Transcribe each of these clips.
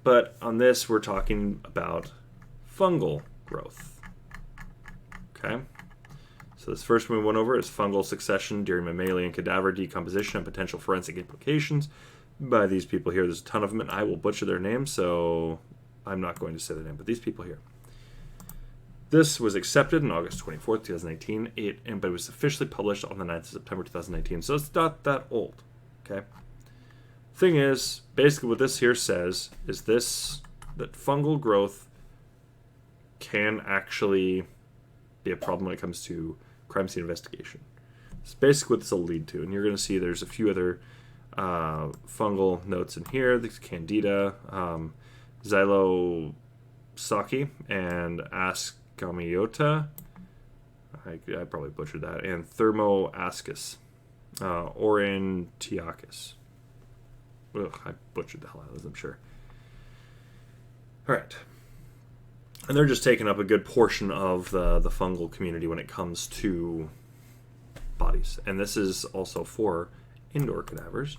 But on this, we're talking about fungal growth. Okay? So this first one we went over is fungal succession during mammalian cadaver decomposition and potential forensic implications by these people here. There's a ton of them, and I will butcher their names, so I'm not going to say their name, but these people here. This was accepted on August 24th, 2019, but it was officially published on the 9th of September 2019, so it's not that old. Okay? Thing is, basically what this here says is that fungal growth can actually be a problem when it comes to crime scene investigation. It's basically what this will lead to, and you're going to see there's a few other fungal notes in here. The Candida, Xylosaki, and Ascomyota. I probably butchered that. And Thermoascus, Aurantiacus. Ugh, I butchered the hell out of those, I'm sure. All right. And they're just taking up a good portion of the fungal community when it comes to bodies. And this is also for indoor cadavers,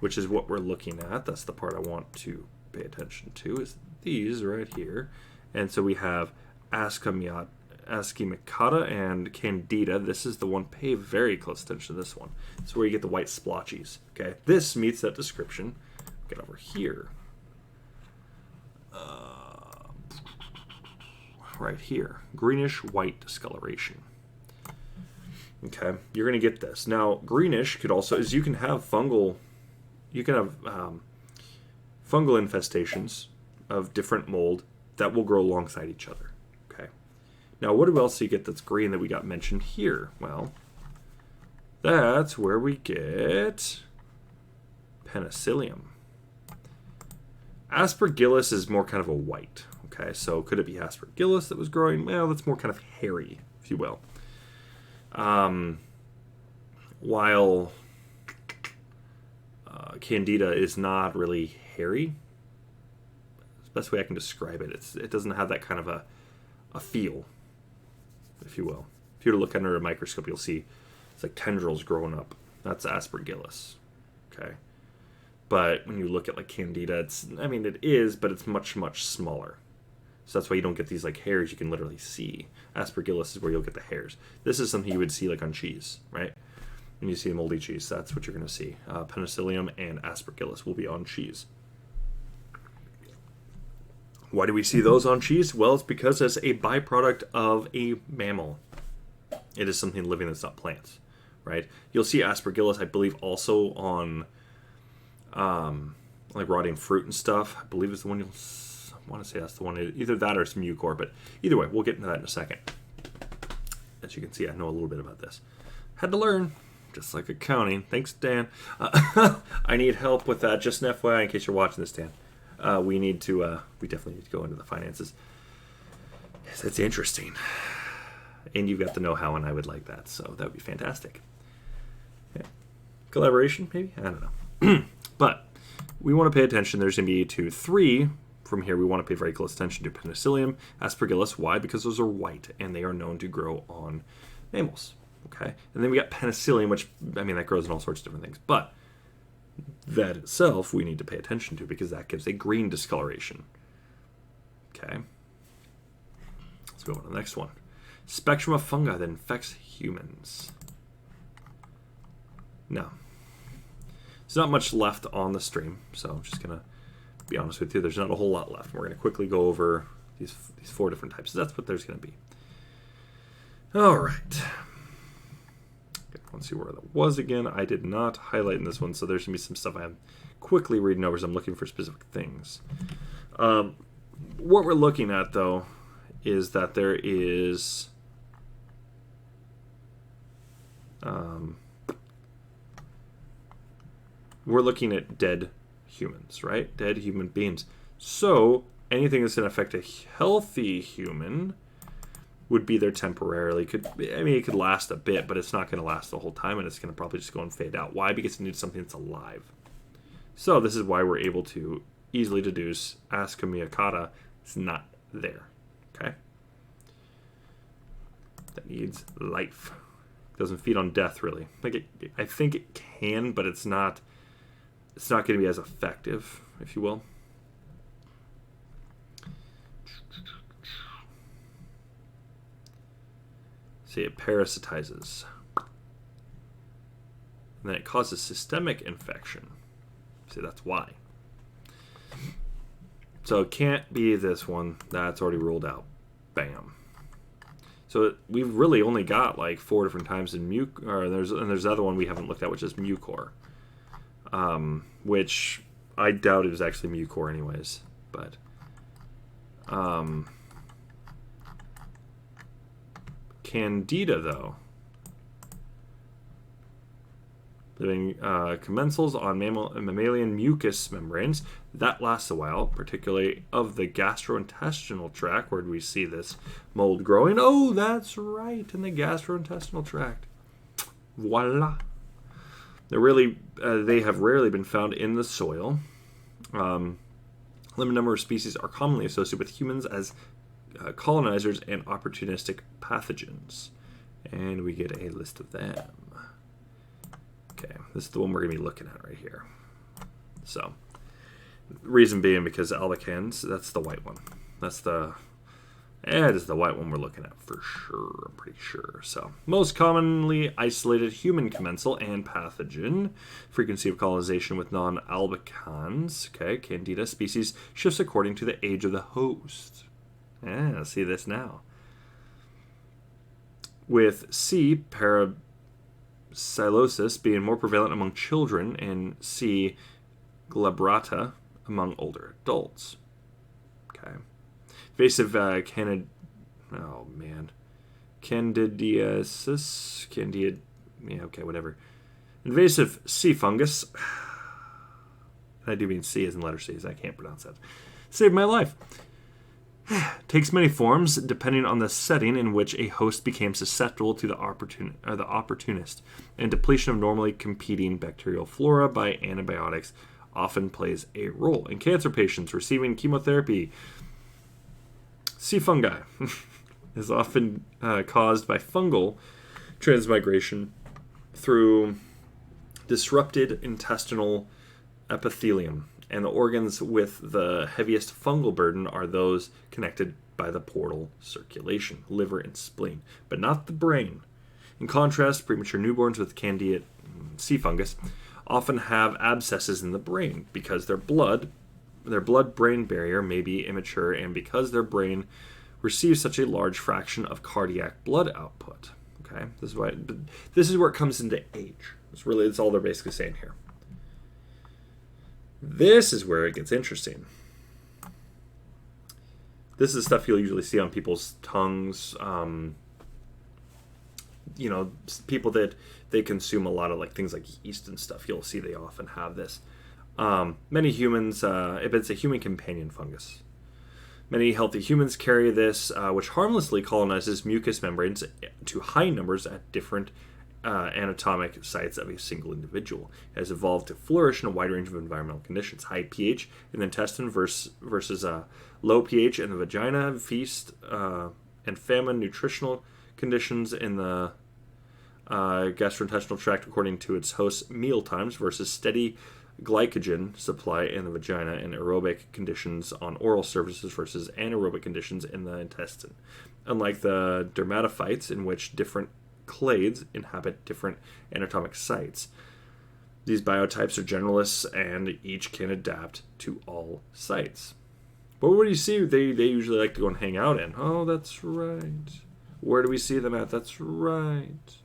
which is what we're looking at. That's the part I want to pay attention to, is these right here. And so we have Ascomyota and Candida. This is the one. Pay very close attention to this one. It's where you get the white splotchies. Okay, this meets that description. Get over here. Right here, greenish white discoloration. Okay, you're going to get this. Now, greenish could also, is you can have fungal infestations of different mold that will grow alongside each other. Okay. Now, what else do you get that's green that we got mentioned here? Well, that's where we get Penicillium. Aspergillus is more kind of a white. Okay, so could it be Aspergillus that was growing? Well, that's more kind of hairy, if you will. While Candida is not really hairy. It's the best way I can describe it. It doesn't have that kind of a feel, if you will. If you were to look under a microscope, you'll see it's like tendrils growing up. That's Aspergillus. Okay. But when you look at like Candida, it is, but it's much, much smaller. So that's why you don't get these like hairs you can literally see. Aspergillus is where you'll get the hairs. This is something you would see like on cheese, right? When you see moldy cheese, that's what you're going to see. Penicillium and Aspergillus will be on cheese. Why do we see those on cheese? Well, it's because it's a byproduct of a mammal. It is something living that's not plants, right? You'll see Aspergillus, I believe, also on like rotting fruit and stuff. I believe it's the one I want to say that's the one. Either that or it's mucor, but either way, we'll get into that in a second. As you can see, I know a little bit about this. Had to learn, just like accounting. Thanks, Dan. I need help with that. Just an FYI, in case you're watching this, Dan. We definitely need to go into the finances. Yes, that's interesting. And you've got the know-how, and I would like that, so that would be fantastic. Yeah. Collaboration, maybe? I don't know. But we want to pay attention. There's going to be 2, 3. From here, we want to pay very close attention to Penicillium, Aspergillus. Why? Because those are white, and they are known to grow on mammals. Okay? And then we got Penicillium, which, that grows in all sorts of different things. But that itself, we need to pay attention to, because that gives a green discoloration. Okay? Let's go on to the next one. Spectrum of fungi that infects humans. No. There's not much left on the stream, so I'm just going to be honest with you. There's not a whole lot left. We're going to quickly go over these 4 different types. That's what there's going to be. All right. Let's see where that was again. I did not highlight in this one, so there's going to be some stuff I'm quickly reading over as I'm looking for specific things. What we're looking at, though, is that there is... we're looking at dead humans, right? Dead human beings. So anything that's going to affect a healthy human would be there temporarily. It could last a bit, but it's not going to last the whole time, and it's going to probably just go and fade out. Why? Because it needs something that's alive. So this is why we're able to easily deduce Ascomyota is not there. Okay? That needs life. Doesn't feed on death, really. I think it can, but it's not going to be as effective, if you will. See, it parasitizes. And then it causes systemic infection. See, that's why. So it can't be this one. That's already ruled out. Bam. So we've really only got like 4 different times in there's the other one we haven't looked at, which is mucor. Which I doubt it was actually mucor anyways. But Candida, though. Living commensals on mammalian mucous membranes. That lasts a while, particularly of the gastrointestinal tract. Where do we see this mold growing? Oh, that's right, in the gastrointestinal tract. Voila. They have rarely been found in the soil. Limited number of species are commonly associated with humans as colonizers and opportunistic pathogens. And we get a list of them. Okay, this is the one we're going to be looking at right here. So, reason being because albicans, that's the white one. It is the white one we're looking at for sure, I'm pretty sure. So, most commonly isolated human commensal and pathogen. Frequency of colonization with non-albicans. Okay, Candida species shifts according to the age of the host. Yeah, see this now. With C, Parapsilosis being more prevalent among children, and C. glabrata among older adults. Okay. Invasive candidiasis. Whatever. Invasive C. fungus. I do mean C as in letter C's. I can't pronounce that. Saved my life. Takes many forms depending on the setting in which a host became susceptible to the opportunist, and depletion of normally competing bacterial flora by antibiotics often plays a role. In cancer patients receiving chemotherapy, C. fungi is often caused by fungal transmigration through disrupted intestinal epithelium. And the organs with the heaviest fungal burden are those connected by the portal circulation, liver and spleen, but not the brain. In contrast, premature newborns with Candida C. fungus often have abscesses in the brain because their blood-brain barrier may be immature, and because their brain receives such a large fraction of cardiac blood output. Okay, this is where it comes into age. That's all they're basically saying here. This is where it gets interesting. This is stuff you'll usually see on people's tongues. People that they consume a lot of things like yeast and stuff. You'll see they often have this. Many humans, it's a human companion fungus. Many healthy humans carry this, which harmlessly colonizes mucous membranes to high numbers at different anatomic sites of a single individual. It has evolved to flourish in a wide range of environmental conditions. High pH in the intestine versus low pH in the vagina, feast and famine nutritional conditions in the gastrointestinal tract according to its host's meal times versus steady glycogen supply in the vagina, and aerobic conditions on oral surfaces versus anaerobic conditions in the intestine. Unlike the dermatophytes, in which different clades inhabit different anatomic sites, these biotypes are generalists and each can adapt to all sites. But what do you see they usually like to go and hang out in? Oh, that's right. Where do we see them at? That's right.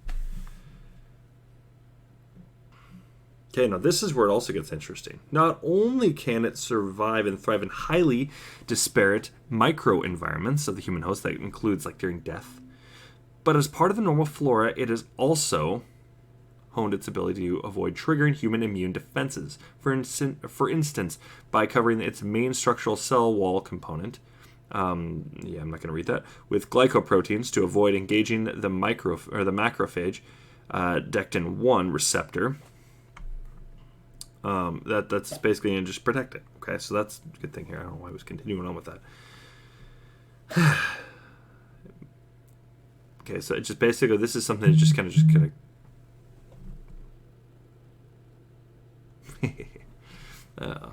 Okay, now this is where it also gets interesting. Not only can it survive and thrive in highly disparate microenvironments of the human host, that includes during death, but as part of the normal flora, it has also honed its ability to avoid triggering human immune defenses. For instance, by covering its main structural cell wall component, I'm not going to read that, with glycoproteins to avoid engaging the macrophage dectin-1 receptor. That's basically going to just protect it. Okay, so that's a good thing here. I don't know why I was continuing on with that. Okay, so it's just basically, this is something that's just kind of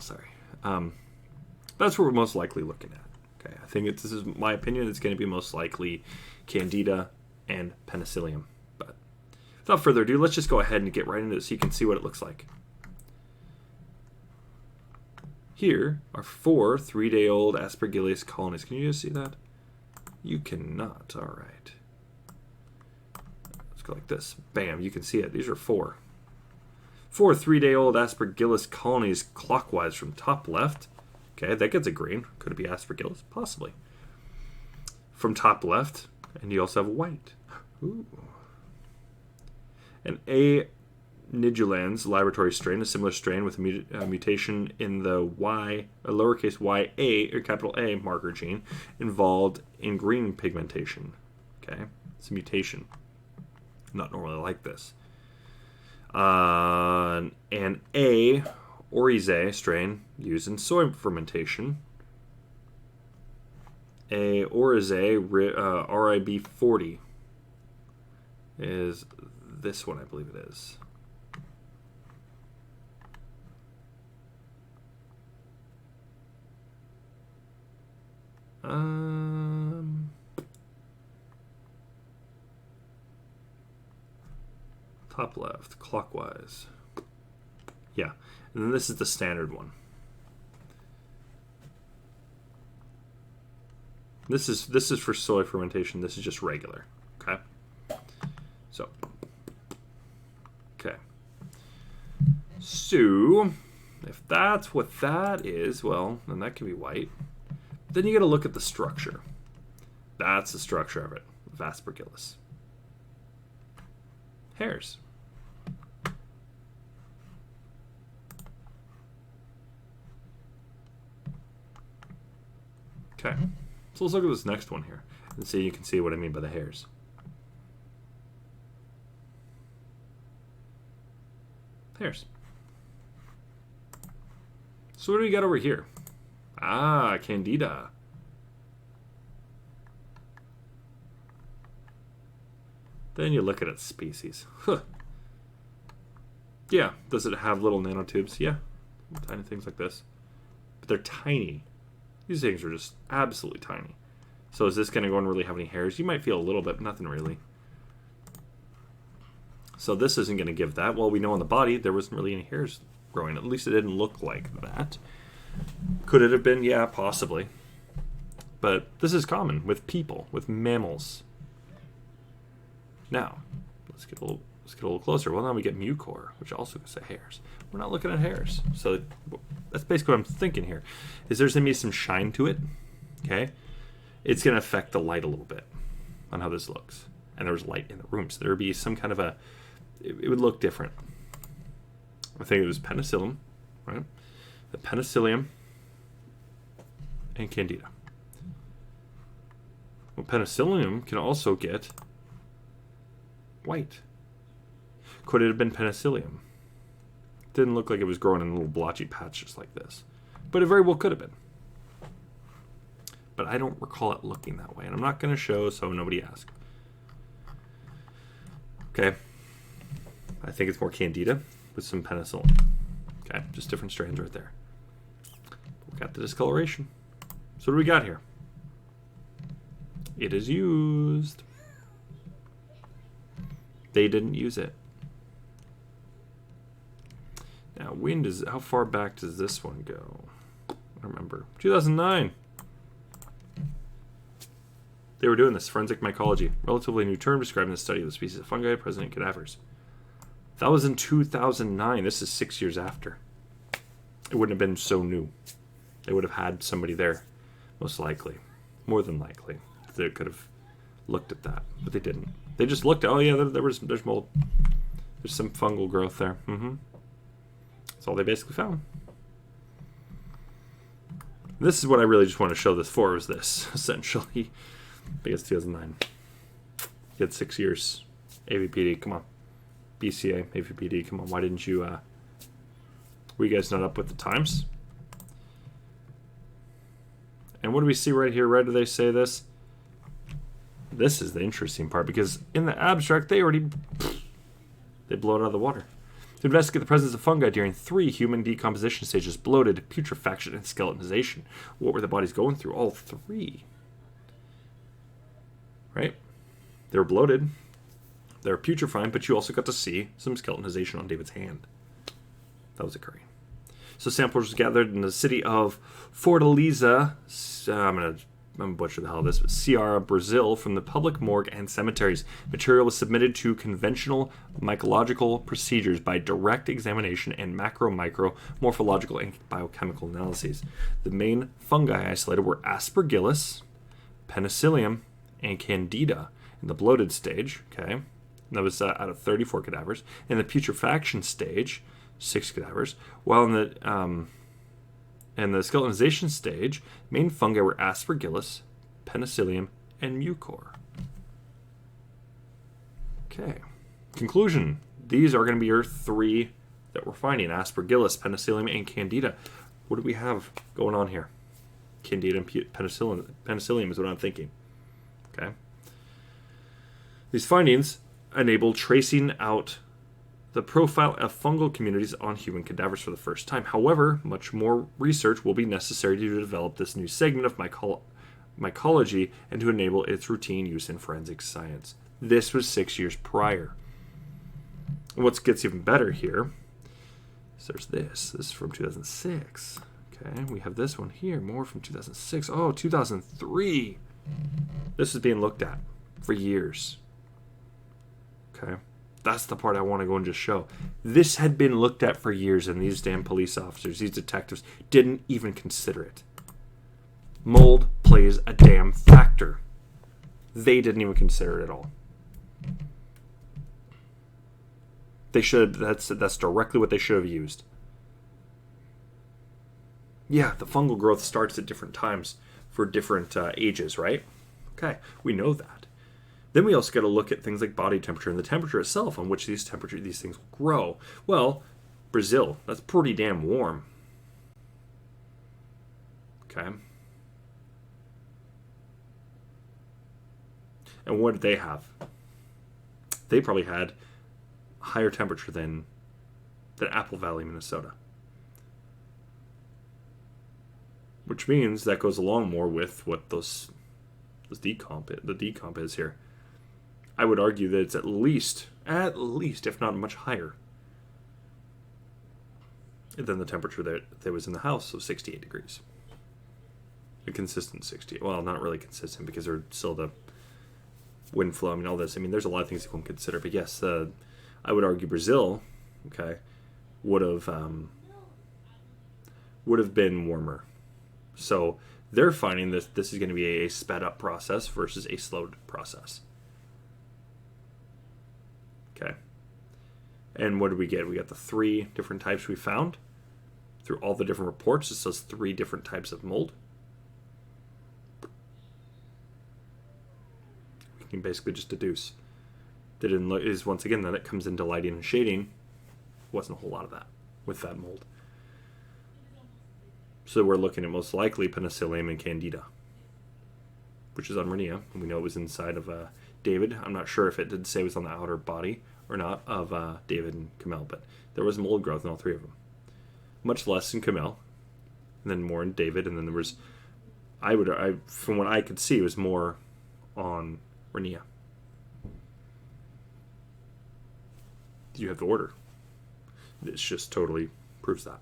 sorry. That's what we're most likely looking at. Okay, I think this is my opinion. It's going to be most likely Candida and Penicillium. But without further ado, let's just go ahead and get right into it so you can see what it looks like. Here are 4 3-day-old Aspergillus colonies. Can you just see that? You cannot. All right. Let's go like this. Bam, you can see it. These are 4. 4 3-day-old Aspergillus colonies clockwise from top left. Okay, that gets a green. Could it be Aspergillus? Possibly. From top left, and you also have white. Ooh. An A. nidulans laboratory strain, a similar strain with a mutation in the Y, a lowercase ya, or capital A marker gene, involved in green pigmentation. Okay, it's a mutation. Not normally like this. An A. orizae strain used in soy fermentation. A. orizae RIB40 is this one, I believe it is. Top left, clockwise. Yeah, and then this is the standard one. This is for soy fermentation. This is just regular. Okay. So. Okay. So, if that's what that is, well, then that can be white. Then you got to look at the structure. That's the structure of it. Of Aspergillus. Hairs. Okay. So let's look at this next one here and see, you can see what I mean by the hairs. Hairs. So what do we got over here? Ah, Candida. Then you look at its species. Huh. Yeah, does it have little nanotubes? Yeah, tiny things like this. But they're tiny. These things are just absolutely tiny. So is this going to go and really have any hairs? You might feel a little bit, but nothing really. So this isn't going to give that. Well, we know on the body there wasn't really any hairs growing. At least it didn't look like that. Could it have been? Yeah, possibly. But this is common with people, with mammals. Now, let's get a little closer. Well, now we get mucor, which also could say hairs. We're not looking at hairs. So that's basically what I'm thinking here. Is there's going to be some shine to it. Okay? It's going to affect the light a little bit on how this looks. And there's light in the room, so there would be some kind of a... It would look different. I think it was Penicillium, right? The Penicillium and Candida. Well, Penicillium can also get white. Could it have been Penicillium? Didn't look like it was growing in a little blotchy patch just like this. But it very well could have been. But I don't recall it looking that way. And I'm not going to show so nobody asks. Okay. I think it's more Candida with some Penicillium. Okay. Just different strains right there. We got the discoloration. So what do we got here? It is used. They didn't use it. Now, how far back does this one go? I don't remember. 2009. They were doing this, forensic mycology, relatively new term describing the study of the species of fungi present in cadavers. That was in 2009. This is 6 years after. It wouldn't have been so new. They would have had somebody there, most likely, more than likely, that could have looked at that, but they didn't. They just looked at, oh yeah, there's mold. There's some fungal growth there. That's all they basically found. This is what I really just want to show this for, is this, essentially. I guess 2009. You had 6 years. AVPD, come on. BCA, AVPD, come on. Why didn't you, were you guys not up with the times? And what do we see right here? Right, do they say this? This is the interesting part, because in the abstract, they blow it out of the water. To investigate the presence of fungi during 3 human decomposition stages: bloated, putrefaction, and skeletonization. What were the bodies going through? All 3. Right? They were bloated. They were putrefying, but you also got to see some skeletonization on David's hand. That was occurring. So samples were gathered in the city of Fortaleza. I'm going to butcher the hell of this, but Ceará, Brazil, from the public morgue and cemeteries. Material was submitted to conventional mycological procedures by direct examination and macro-micro morphological and biochemical analyses. The main fungi isolated were Aspergillus, Penicillium, and Candida in the bloated stage. Okay, and that was out of 34 cadavers. In the putrefaction stage, 6 cadavers, while in the skeletonization stage, main fungi were Aspergillus, Penicillium, and Mucor. Okay. Conclusion. These are going to be your 3 that we're finding. Aspergillus, Penicillium, and Candida. What do we have going on here? Candida and Penicillium. Penicillium is what I'm thinking. Okay. These findings enable tracing out the profile of fungal communities on human cadavers for the first time. However, much more research will be necessary to develop this new segment of mycology and to enable its routine use in forensic science. This was 6 years prior. And what gets even better here is there's this. This is from 2006. Okay, we have this one here, more from 2006. Oh, 2003. This is being looked at for years. Okay. That's the part I want to go and just show. This had been looked at for years, and these damn police officers, these detectives, didn't even consider it. Mold plays a damn factor. They didn't even consider it at all. They should. That's directly what they should have used. Yeah, the fungal growth starts at different times for different ages, right? Okay, we know that. Then we also got to look at things like body temperature and the temperature itself on which these things will grow. Well, Brazil, that's pretty damn warm. Okay. And what did they have? They probably had a higher temperature than Apple Valley, Minnesota. Which means that goes along more with what the decomp is here. I would argue that it's at least, if not much higher than the temperature that was in the house, so 68 degrees. A consistent 68. Well, not really consistent because there's still the wind flow. I mean, all this. I mean, there's a lot of things you can consider. But yes, I would argue Brazil, okay, would have been warmer. So they're finding this is going to be a sped up process versus a slowed process. Okay. And what did we get? We got the 3 different types we found through all the different reports. It says 3 different types of mold. We can basically just deduce that is once again that it comes into lighting and shading. Wasn't a whole lot of that with that mold. So we're looking at most likely Penicillium and Candida, which is on Rania, and we know it was inside of David. I'm not sure if it did say it was on the outer body or not of David and Camille, but there was mold growth in all 3 of them. Much less in Camille, and then more in David, and then there was, from what I could see, it was more on Rania. You have the order. This just totally proves that.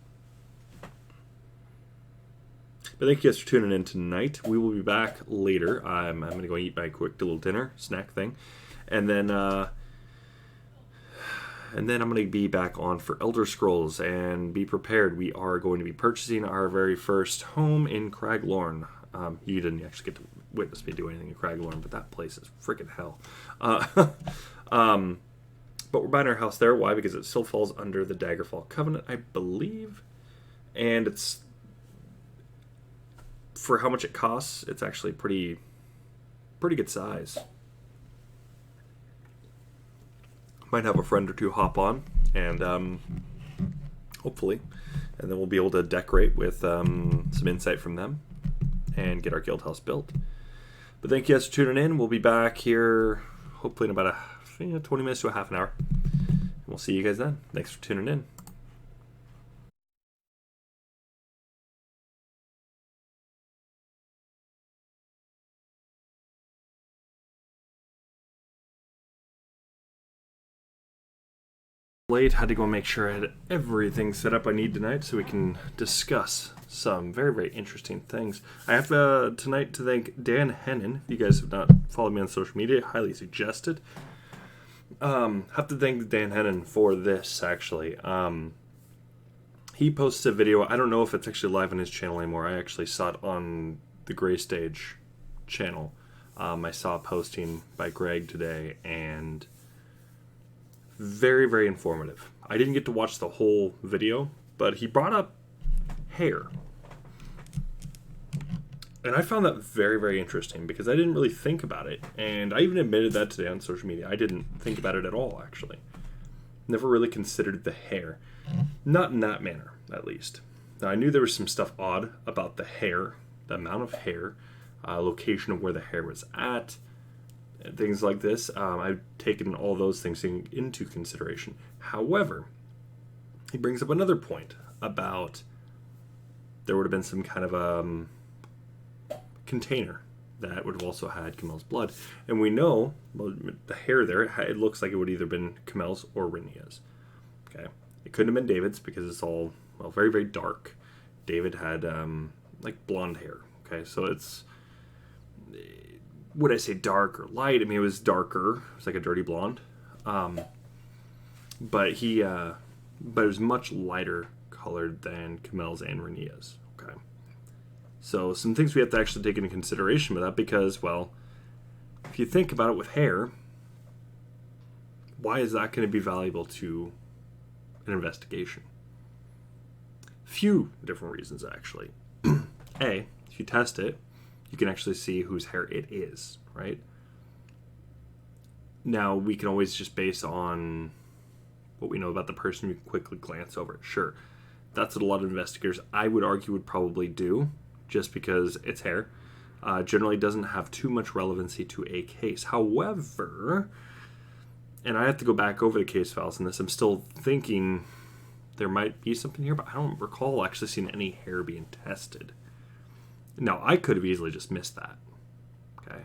But thank you guys for tuning in tonight. We will be back later. I'm going to go eat my quick little dinner, snack thing. And then I'm going to be back on for Elder Scrolls. And be prepared. We are going to be purchasing our very first home in Craglorn. You didn't actually get to witness me do anything in Craglorn, but that place is freaking hell. But we're buying our house there. Why? Because it still falls under the Daggerfall Covenant, I believe. And it's... for how much it costs, it's actually pretty good size. Might have a friend or two hop on, and hopefully, and then we'll be able to decorate with some insight from them and get our guild house built. But thank you guys for tuning in. We'll be back here hopefully in about 20 minutes to a half an hour. And we'll see you guys then. Thanks for tuning in. Late, had to go make sure I had everything set up I need tonight so we can discuss some very, very interesting things. I have tonight to thank Dan Hennon. If you guys have not followed me on social media, highly suggested. Have to thank Dan Hennon for this, actually. He posted a video. I don't know if it's actually live on his channel anymore. I actually saw it on the Gray Stage channel. I saw a posting by Greg today, and very, very informative. I didn't get to watch the whole video, but he brought up hair. And I found that very, very interesting because I didn't really think about it. And I even admitted that today on social media. I didn't think about it at all, actually. Never really considered the hair. Not in that manner, at least. Now, I knew there was some stuff odd about the hair, the amount of hair, location of where the hair was at, and things like this. I've taken all those things into consideration. However, he brings up another point about there would have been some kind of container that would have also had Kamel's blood. And we know, well, the hair there, it looks like it would either been Kamel's or Rhaenyra's. Okay. It couldn't have been David's because it's all, well, very, very dark. David had, like, blonde hair. Okay. So it's, would I say dark or light? I mean, it was darker. It was like a dirty blonde. But it was much lighter colored than Kamel's and Rhaenyra's. Okay. So some things we have to actually take into consideration with that because, well, if you think about it with hair, why is that going to be valuable to an investigation? Few different reasons, actually. A, if you test it, you can actually see whose hair it is, right? Now, we can always just base on what we know about the person, you can quickly glance over it. Sure, that's what a lot of investigators, I would argue, would probably do, just because it's hair. Generally doesn't have too much relevancy to a case. However, and I have to go back over the case files in this, I'm still thinking there might be something here, but I don't recall actually seeing any hair being tested. Now, I could have easily just missed that. Okay,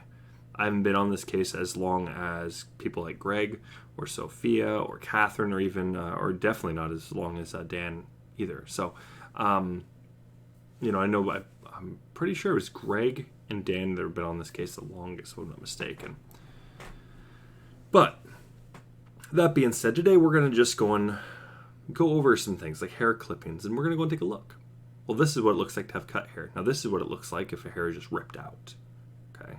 I haven't been on this case as long as people like Greg or Sophia or Catherine, or even, or definitely not as long as Dan either. So, you know, I know I'm pretty sure it was Greg and Dan that have been on this case the longest, if I'm not mistaken. But that being said, today we're going to just go over some things like hair clippings, and we're going to go and take a look. Well, this is what it looks like to have cut hair. Now, this is what it looks like if a hair is just ripped out. Okay.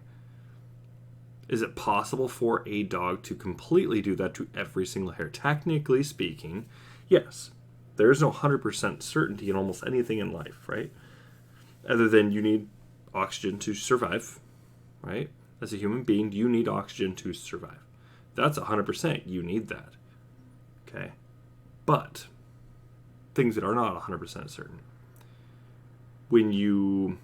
Is it possible for a dog to completely do that to every single hair? Technically speaking, yes. There is no 100% certainty in almost anything in life, right? Other than you need oxygen to survive, right? As a human being, you need oxygen to survive. That's 100%. You need that. Okay. But things that are not 100% certain. When you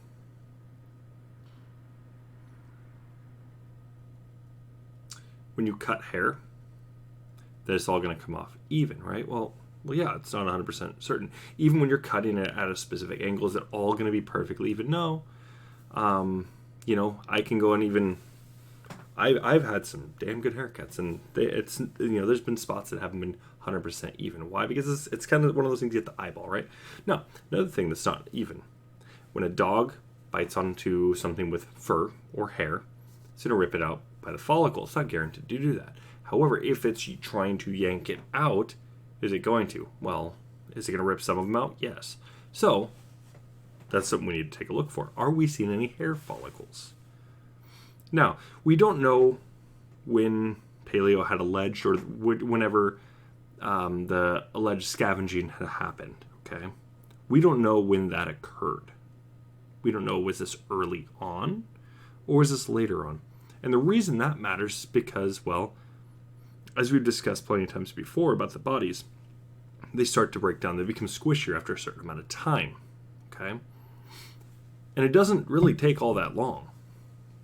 cut hair, that it's all going to come off even, right? Well, yeah, it's not 100% certain. Even when you're cutting it at a specific angle, is it all going to be perfectly even? No. You know, I can go and even, I've had some damn good haircuts, and it's, you know, there's been spots that haven't been 100% even. Why? Because it's kind of one of those things you get the eyeball, right? Now, another thing that's not even. When a dog bites onto something with fur or hair, it's going to rip it out by the follicle. It's not guaranteed to do that. However, if it's trying to yank it out, is it going to? Well, is it going to rip some of them out? Yes. So, that's something we need to take a look for. Are we seeing any hair follicles? Now, we don't know when paleo had alleged, or whenever the alleged scavenging had happened, okay? We don't know when that occurred. We don't know, was this early on or was this later on? And the reason that matters is because, well, as we've discussed plenty of times before about the bodies, they start to break down. They become squishier after a certain amount of time, okay? And it doesn't really take all that long.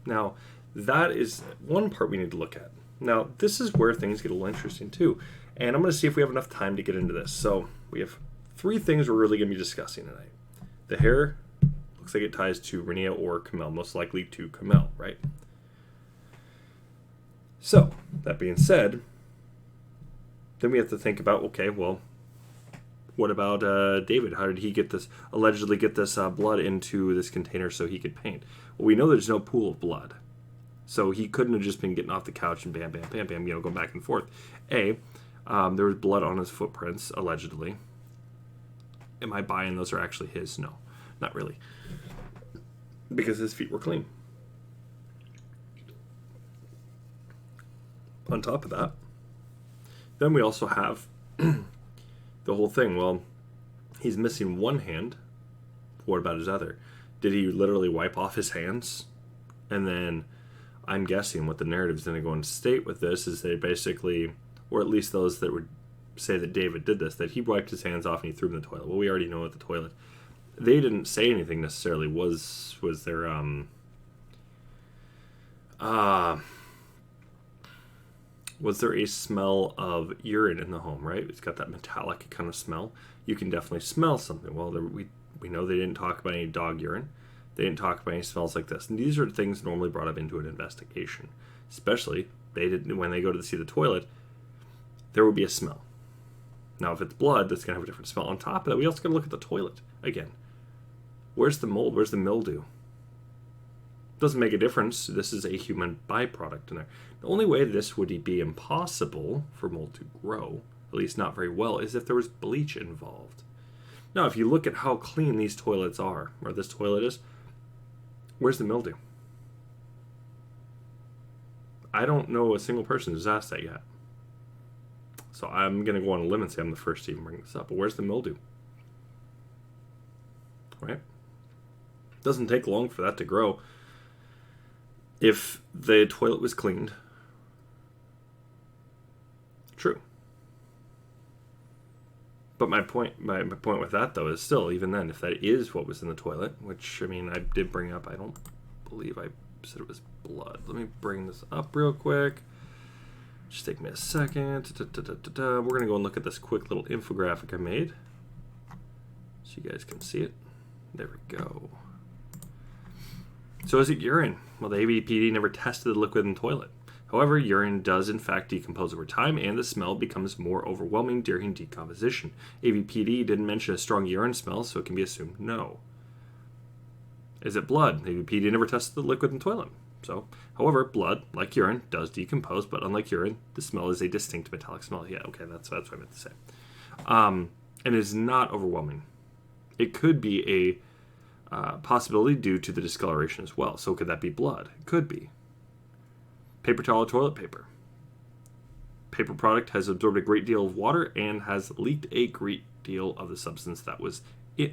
Now, that is one part we need to look at. Now, this is where things get a little interesting too. And I'm going to see if we have enough time to get into this. So we have 3 things we're really going to be discussing tonight. The hair looks like it ties to Rhaenyra or Kamel, most likely to Kamel, right? So, that being said, then we have to think about, okay, well, what about David? How did he allegedly get this blood into this container so he could paint? Well, we know there's no pool of blood. So he couldn't have just been getting off the couch and bam, bam, bam, bam, going back and forth. There was blood on his footprints, allegedly. Am I buying those are actually his? No, not really. Because his feet were clean. On top of that, then we also have the whole thing. Well, he's missing one hand. What about his other? Did he literally wipe off his hands? And then I'm guessing what the narrative's going to go and state with this is they basically, or at least those that would say that David did this, that he wiped his hands off and he threw them in the toilet. Well, we already know at the toilet. They didn't say anything necessarily. Was there was there a smell of urine in the home, right? It's got that metallic kind of smell. You can definitely smell something. Well, we know they didn't talk about any dog urine. They didn't talk about any smells like this. And these are things normally brought up into an investigation. Especially, when they go to see the toilet, there would be a smell. Now, if it's blood, that's going to have a different smell. On top of that, we also got to look at the toilet again. Where's the mold? Where's the mildew? Doesn't make a difference. This is a human byproduct in there. The only way this would be impossible for mold to grow, at least not very well, is if there was bleach involved. Now, if you look at how clean these toilets are, or this toilet is, where's the mildew? I don't know a single person who's asked that yet. So I'm going to go on a limb and say I'm the first to even bring this up. But where's the mildew? Right? Doesn't take long for that to grow. If the toilet was cleaned, true. But my point with that, though, is still, even then, if that is what was in the toilet, which, I mean, I did bring up, I don't believe I said it was blood. Let me bring this up real quick. Just take me a second. We're going to go and look at this quick little infographic I made so you guys can see it. There we go. So is it urine? Well, the ABPD never tested the liquid in the toilet. However, urine does in fact decompose over time, and the smell becomes more overwhelming during decomposition. ABPD didn't mention a strong urine smell, so it can be assumed no. Is it blood? ABPD never tested the liquid in the toilet. So, however, blood, like urine, does decompose, but unlike urine, the smell is a distinct metallic smell. Yeah, okay, that's what I meant to say. And it is not overwhelming. It could be a possibility due to the discoloration as well. So could that be blood? It could be. Paper towel or toilet paper. Paper product has absorbed a great deal of water and has leaked a great deal of the substance that was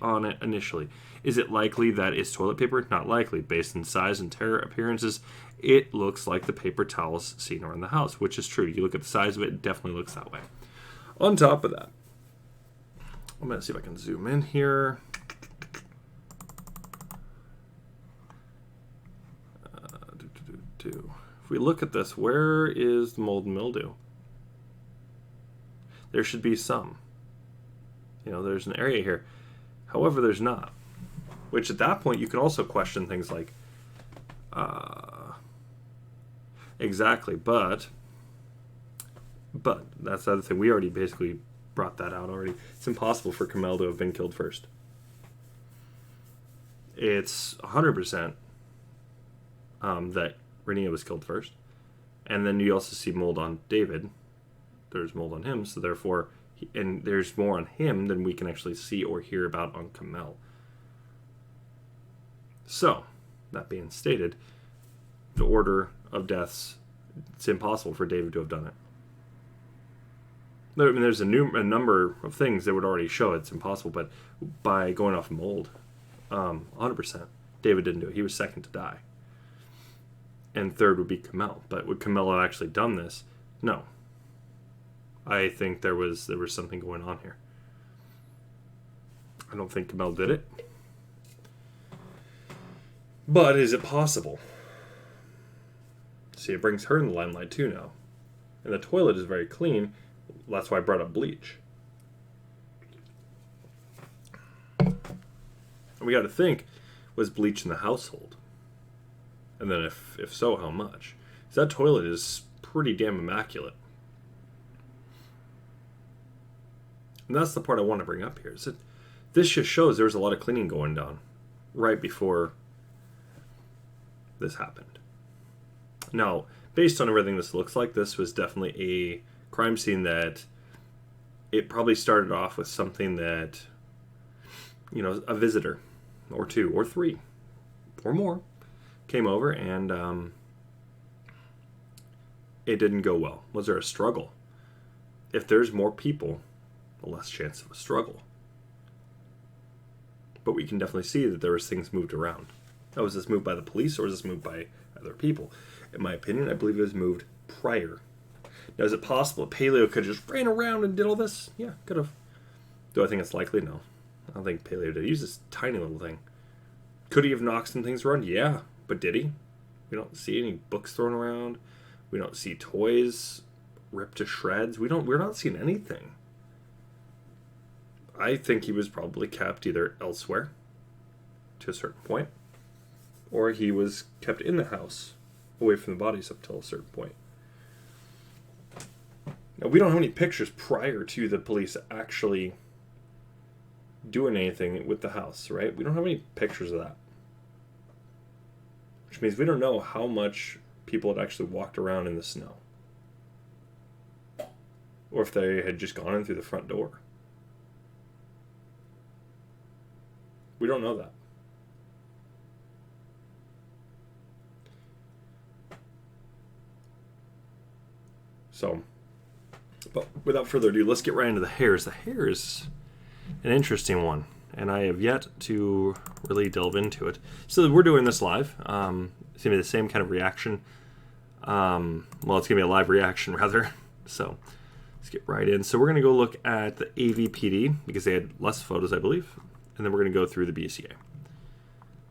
on it initially. Is it likely that it's toilet paper? Not likely. Based on size and tear appearances, it looks like the paper towels seen around the house, which is true. You look at the size of it, it definitely looks that way. On top of that, I'm going to see if I can zoom in here. If we look at this, where is the mold and mildew? There should be some. There's an area here. However, there's not. Which at that point, you can also question things like, exactly, but that's the other thing. We already basically brought that out already. It's impossible for Kamel to have been killed first. It's 100% that Renia was killed first. And then you also see mold on David. There's mold on him, so therefore, and there's more on him than we can actually see or hear about on Kamel. So, that being stated, the order of deaths, it's impossible for David to have done it. I mean, there's a number of things that would already show it's impossible, but by going off mold, 100%, David didn't do it. He was second to die. And third would be Kamel. But would Kamel have actually done this? No. I think there was something going on here. I don't think Kamel did it. But is it possible? See, it brings her in the limelight too now. And the toilet is very clean. That's why I brought up bleach. And we got to think, was bleach in the household? And then if so, how much? Because that toilet is pretty damn immaculate. And that's the part I want to bring up here. Is that this just shows there was a lot of cleaning going down right before this happened. Now, based on everything this looks like, this was definitely a crime scene that it probably started off with something that, you know, a visitor or two or three or more came over and it didn't go well. Was there a struggle? If there's more people, the less chance of a struggle. But we can definitely see that there was things moved around. Now, was this moved by the police or was this moved by other people? In my opinion, I believe it was moved prior. Now, is it possible that Paleo could have just ran around and did all this? Yeah, could have. Do I think it's likely? No. I don't think Paleo did. He used this tiny little thing. Could he have knocked some things around? Yeah, but did he? We don't see any books thrown around. We don't see toys ripped to shreds. We're not seeing anything. I think he was probably kept either elsewhere to a certain point, or he was kept in the house away from the bodies up till a certain point. Now, we don't have any pictures prior to the police actually doing anything with the house, right? We don't have any pictures of that. Which means we don't know how much people had actually walked around in the snow. Or if they had just gone in through the front door. We don't know that. So, but without further ado, let's get right into the hairs. The hair is an interesting one, and I have yet to really delve into it. So we're doing this live. It's going to be the same kind of reaction. Well, it's going to be a live reaction, rather. So let's get right in. So we're going to go look at the AVPD, because they had less photos, I believe. And then we're going to go through the BCA.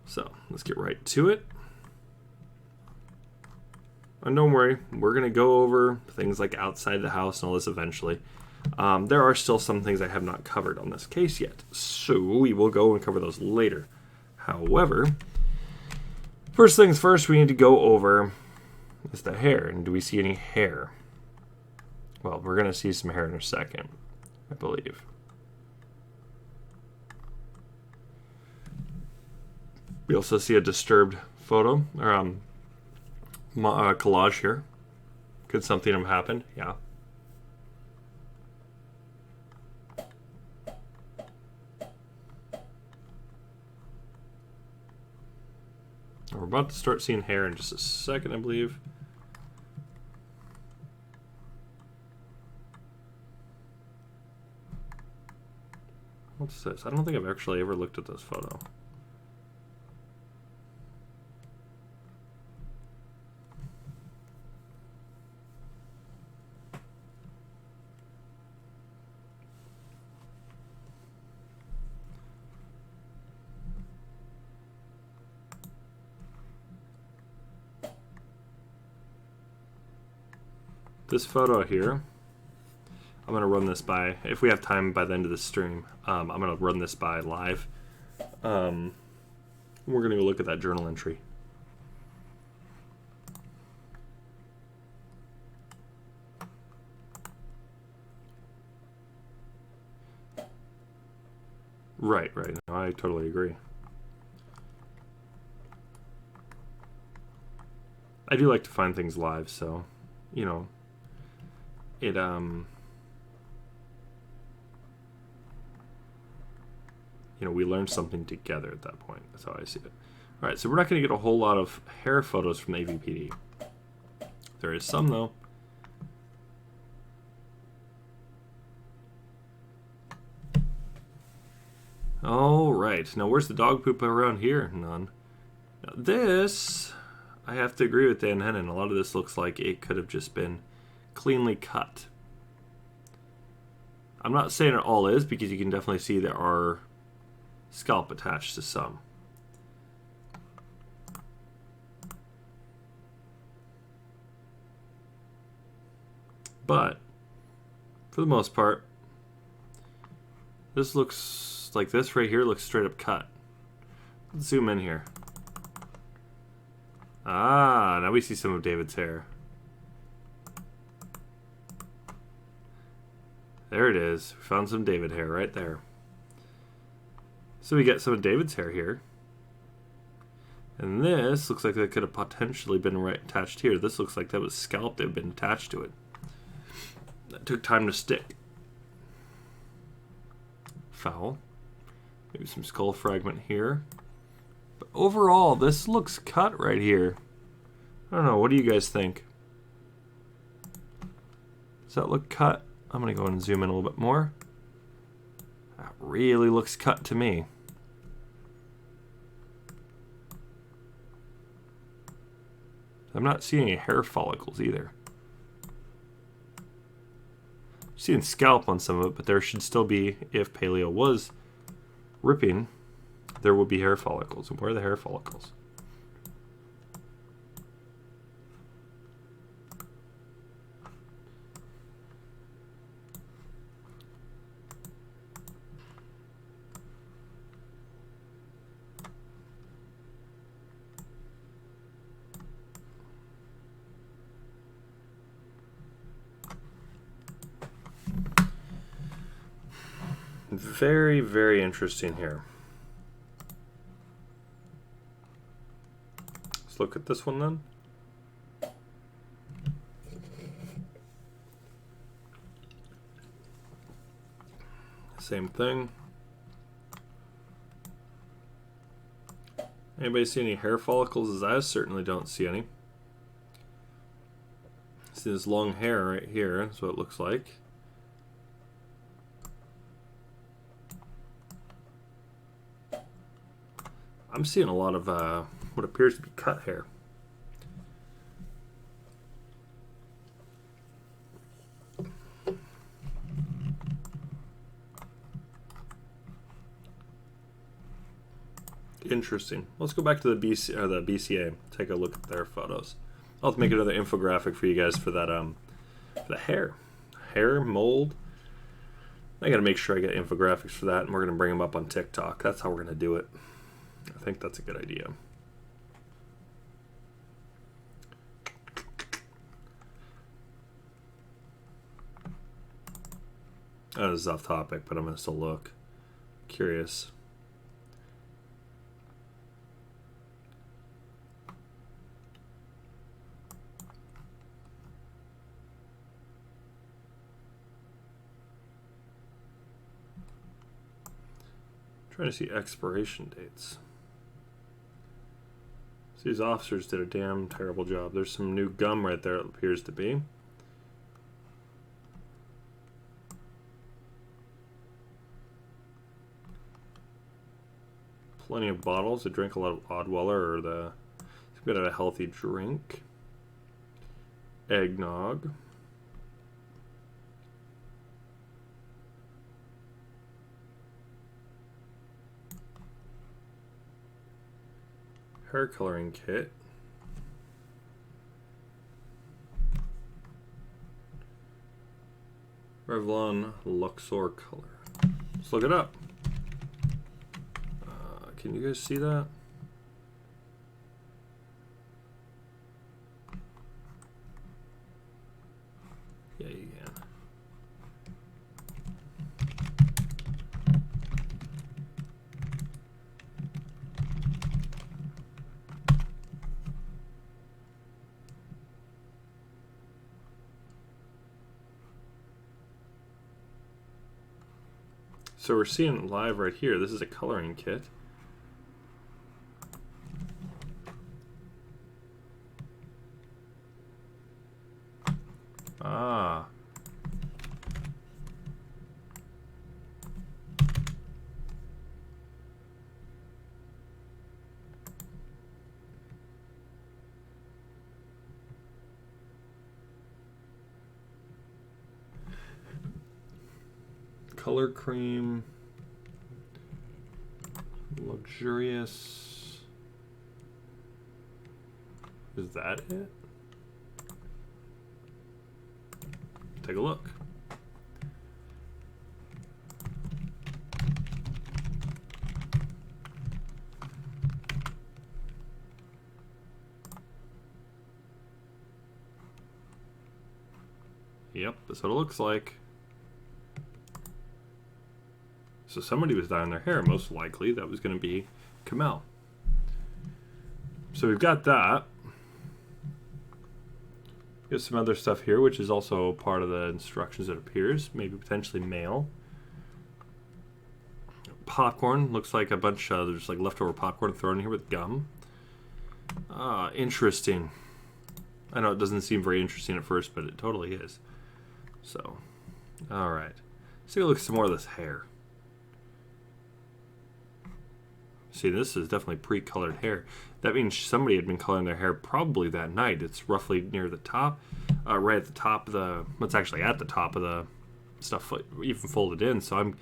So let's get right to it. And don't worry, we're going to go over things like outside the house and all this eventually. There are still some things I have not covered on this case yet, so we will go and cover those later. However, first things first, we need to go over is the hair. And do we see any hair? Well, we're going to see some hair in a second, I believe. We also see a disturbed photo, or collage here. Could something have happened? Yeah. We're about to start seeing hair in just a second, I believe. What's this? I don't think I've actually ever looked at this photo. This photo here, I'm going to run this by, if we have time by the end of the stream, I'm going to run this by live. We're going to go look at that journal entry. Right. No, I totally agree. I do like to find things live, so, you know, it, you know, we learned something together at that point. That's how I see it. All right, so we're not going to get a whole lot of hair photos from the AVPD. There is some, though. All right, now where's the dog poop around here? None. Now this, I have to agree with Dan Hennon. A lot of this looks like it could have just been cleanly cut. I'm not saying it all is, because you can definitely see there are scalp attached to some. But for the most part, this looks like this right here looks straight up cut. Let's zoom in here. Ah, now we see some of David's hair. There it is. We found some David hair right there. So we get some of David's hair here. And this looks like that could have potentially been right attached here. This looks like that was scalp that had been attached to it. That took time to stick. Foul. Maybe some skull fragment here. But overall, this looks cut right here. I don't know. What do you guys think? Does that look cut? I'm going to go and zoom in a little bit more. That really looks cut to me. I'm not seeing any hair follicles either. I'm seeing scalp on some of it, but there should still be, if paleo was ripping, there would be hair follicles. And where are the hair follicles? Very, very interesting here. Let's look at this one then. Same thing. Anybody see any hair follicles? As I certainly don't see any. See this long hair right here. That's what it looks like. I'm seeing a lot of what appears to be cut hair. Interesting. Let's go back to the BCA. Take a look at their photos. I'll have to make another infographic for you guys for that for the hair mold. I got to make sure I get infographics for that, and we're going to bring them up on TikTok. That's how we're going to do it. I think that's a good idea. That is off topic, but I'm going to still look. Curious. Trying to see expiration dates. So these officers did a damn terrible job. There's some new gum right there, it appears to be. Plenty of bottles. They drink a lot of Oddweller, or it's a bit of a healthy drink. Eggnog. Hair coloring kit. Revlon Luxor color. Let's look it up. Can you guys see that? Yeah, you can. So we're seeing it live right here. This is a coloring kit. Ah. Color cream, luxurious. Is that it? Take a look. Yep, that's what it looks like. So somebody was dyeing their hair. Most likely that was going to be Kamel. So we've got that. Got some other stuff here, which is also part of the instructions, it appears. Maybe potentially male. Popcorn. Looks like a bunch of there's like leftover popcorn thrown in here with gum. Interesting. I know it doesn't seem very interesting at first, but it totally is. So, alright. Let's take a look at some more of this hair. See, this is definitely pre-colored hair. That means somebody had been coloring their hair probably that night. It's roughly near the top, right at the top of the, it's actually at the top of the stuff even folded in. So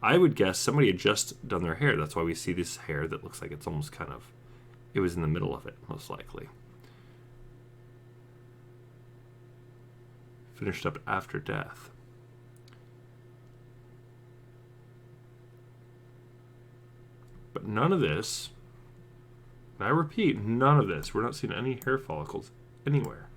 I would guess somebody had just done their hair. That's why we see this hair that looks like it's almost kind of, it was in the middle of it, most likely. Finished up after death. But none of this, and I repeat, none of this, we're not seeing any hair follicles anywhere.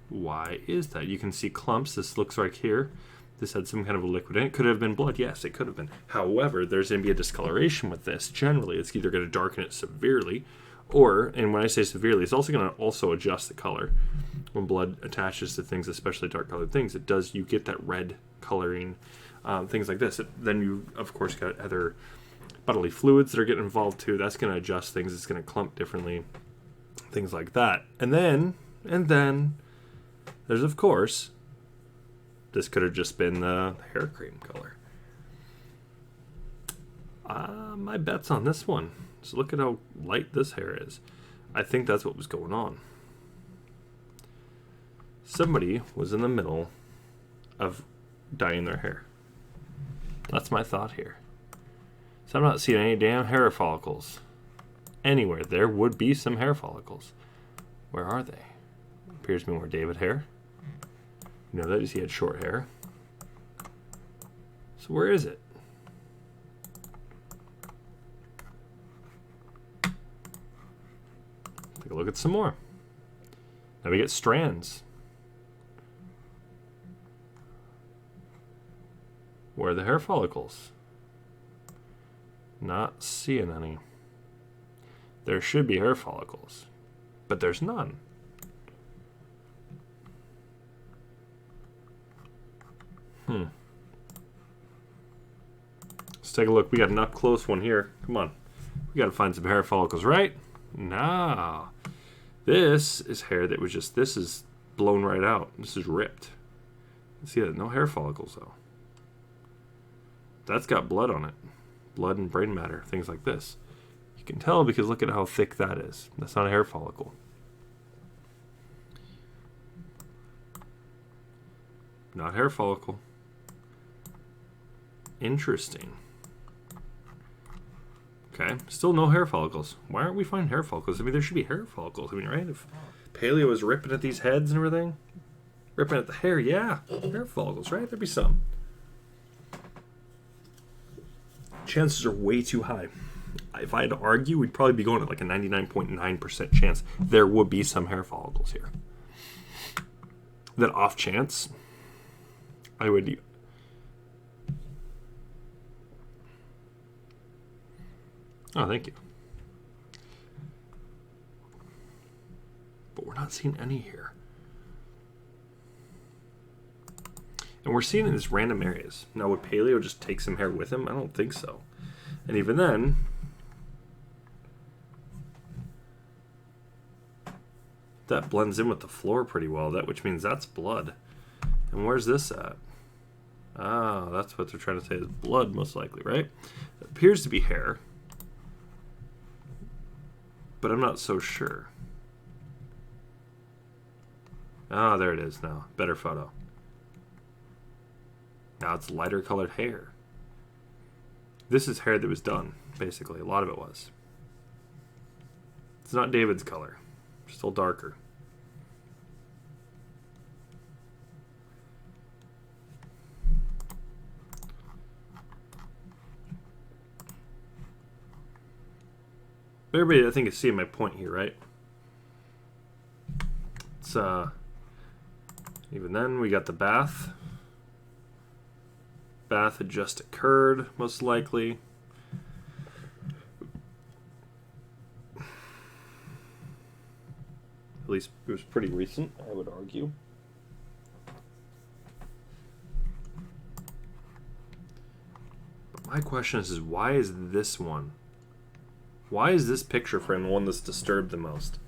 Why is that? You can see clumps. This looks like here. This had some kind of a liquid in it. Could it have been blood? Yes, it could have been. However, there's going to be a discoloration with this. Generally, it's either going to darken it severely, or, and when I say severely, it's also going to also adjust the color. When blood attaches to things, especially dark colored things, it does, you get that red coloring, things like this. Then you, of course, got other bodily fluids that are getting involved too. That's going to adjust things. It's going to clump differently, things like that. And then there's, of course, this could have just been the hair cream color. My bet's on this one. So look at how light this hair is. I think that's what was going on. Somebody was in the middle of dyeing their hair. That's my thought here. So I'm not seeing any damn hair follicles anywhere. There would be some hair follicles. Where are they? Appears to be more David hair. You know that he had short hair. So where is it? Take a look at some more. Now we get strands. Where are the hair follicles? Not seeing any. There should be hair follicles, but there's none. Let's take a look. We got an up close one here. Come on. We got to find some hair follicles, right? No. This is hair that was just, this is blown right out. This is ripped. See that? No hair follicles, though. That's got blood on it. Blood and brain matter, things like this. You can tell because look at how thick that is. That's not a hair follicle. Not hair follicle. Interesting. Okay, still no hair follicles. Why aren't we finding hair follicles? I mean, there should be hair follicles. I mean, right? If paleo is ripping at these heads and everything, ripping at the hair, yeah, hair follicles, right? There'd be some. Chances are way too high. If I had to argue, we'd probably be going at like a 99.9% chance there would be some hair follicles here. That off chance, I would. Oh, thank you. But we're not seeing any here. And we're seeing it in these random areas. Now, would paleo just take some hair with him? I don't think so. And even then, that blends in with the floor pretty well, which means that's blood. And where's this at? Ah, that's what they're trying to say is blood, most likely, right? It appears to be hair, but I'm not so sure. Ah, there it is now. Better photo. Now it's lighter colored hair. This is hair that was done, basically. A lot of it was. It's not David's color. It's still darker. Everybody, I think, is seeing my point here, right? It's, even then, we got the bath bath had just occurred, most likely. At least it was pretty recent, I would argue. But my question is why is this one? Why is this picture frame the one that's disturbed the most?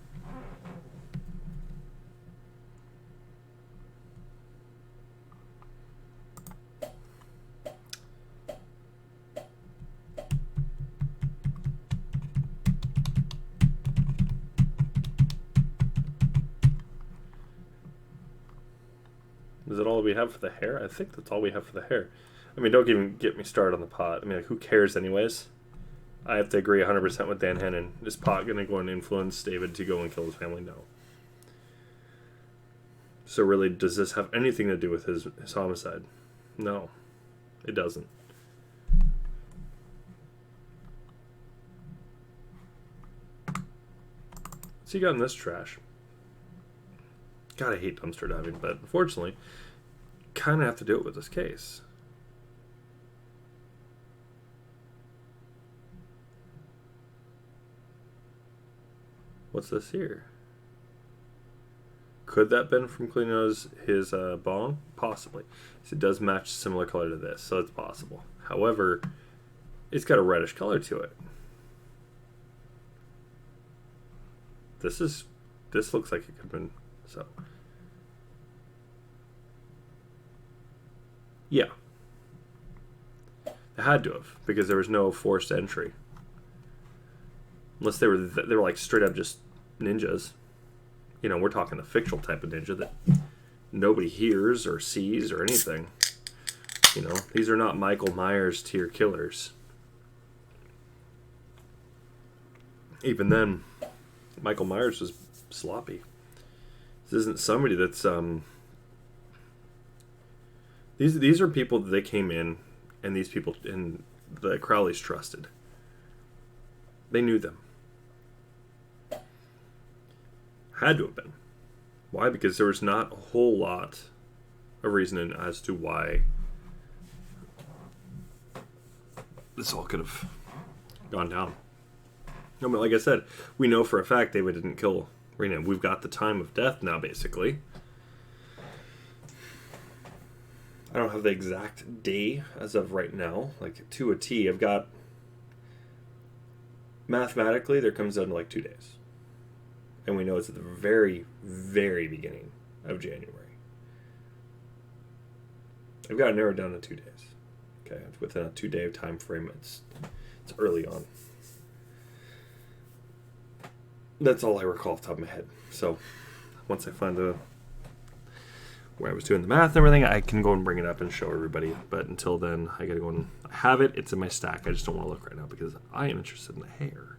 Is it all we have for the hair? I think that's all we have for the hair. I mean, don't even get me started on the pot. I mean, like, who cares anyways? I have to agree 100% with Dan Hennon. Is pot going to go and influence David to go and kill his family? No. So really, does this have anything to do with his homicide? No, it doesn't. What's he got in this trash? God, I hate dumpster diving, but unfortunately, kind of have to do it with this case. What's this here? Could that have been from cleaning his bong? Possibly. So it does match similar color to this, so it's possible. However, it's got a reddish color to it. This looks like it could have been so. Yeah. It had to have, because there was no forced entry. Unless they were like straight up just ninjas. You know, we're talking the fictional type of ninja that nobody hears or sees or anything. You know, these are not Michael Myers tier killers. Even then, Michael Myers was sloppy. This isn't somebody that's these are people that they came in, and these people and the Crowleys trusted. They knew them. Had to have been. Why? Because there was not a whole lot of reasoning as to why this all could have gone down. No, but like I said, we know for a fact David didn't kill Rena. We've got the time of death now, basically. I don't have the exact day as of right now, like to a T. I've got, mathematically, there comes down to like 2 days. And we know it's at the very, very beginning of January. I've got it narrowed down to 2 days. Okay, within a 2-day time frame, it's early on. That's all I recall off the top of my head. So once I find where I was doing the math and everything, I can go and bring it up and show everybody. But until then, I gotta go and have it. It's in my stack. I just don't want to look right now because I am interested in the hair.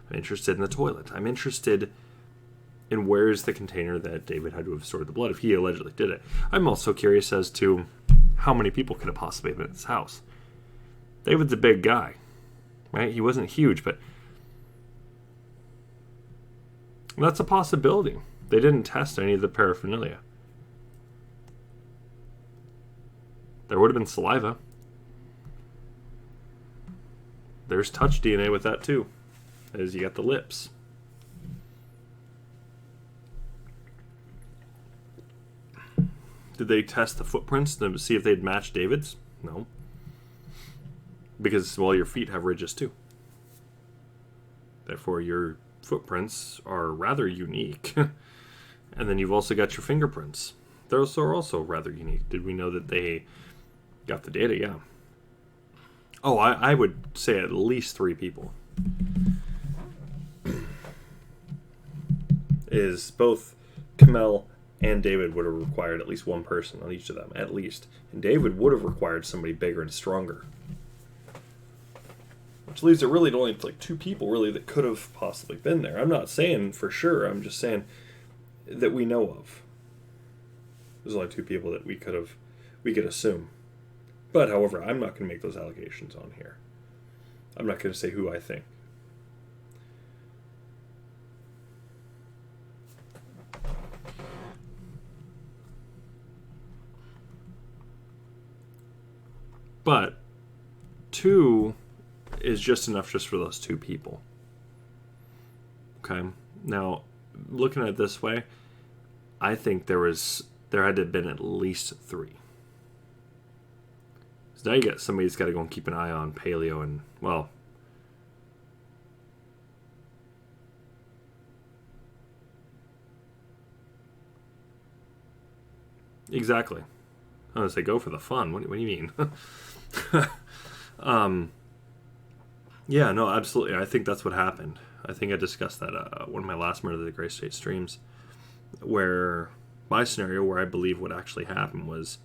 I'm interested in the toilet. I'm interested in where's the container that David had to have stored the blood if he allegedly did it. I'm also curious as to how many people could have possibly been in his house. David's a big guy, right? He wasn't huge, but that's a possibility. They didn't test any of the paraphernalia. There would have been saliva. There's touch DNA with that too, as you got the lips. Did they test the footprints to see if they'd match David's? No. Because, well, your feet have ridges too. Therefore, your footprints are rather unique. And then you've also got your fingerprints. Those are also rather unique. Did we know that they got the data? Yeah. Oh, I would say at least 3 people. Is both Kamel and David would have required at least one person on each of them, at least. And David would have required somebody bigger and stronger. Which leaves it really to only like 2 people really that could have possibly been there. I'm not saying for sure, I'm just saying that we know of. There's only 2 people that we could assume. But however, I'm not going to make those allegations on here. I'm not going to say who I think. But 2 is just enough just for those 2 people. Okay. Now, looking at it this way, I think there had to have been at least 3. So now you got somebody that's got to go and keep an eye on Paleo and, well, exactly. I was going to say, go for the fun. What do you mean? Yeah, no, absolutely. I think that's what happened. I think I discussed that one of my last Murder of the Gray State streams, where my scenario, where I believe what actually happened was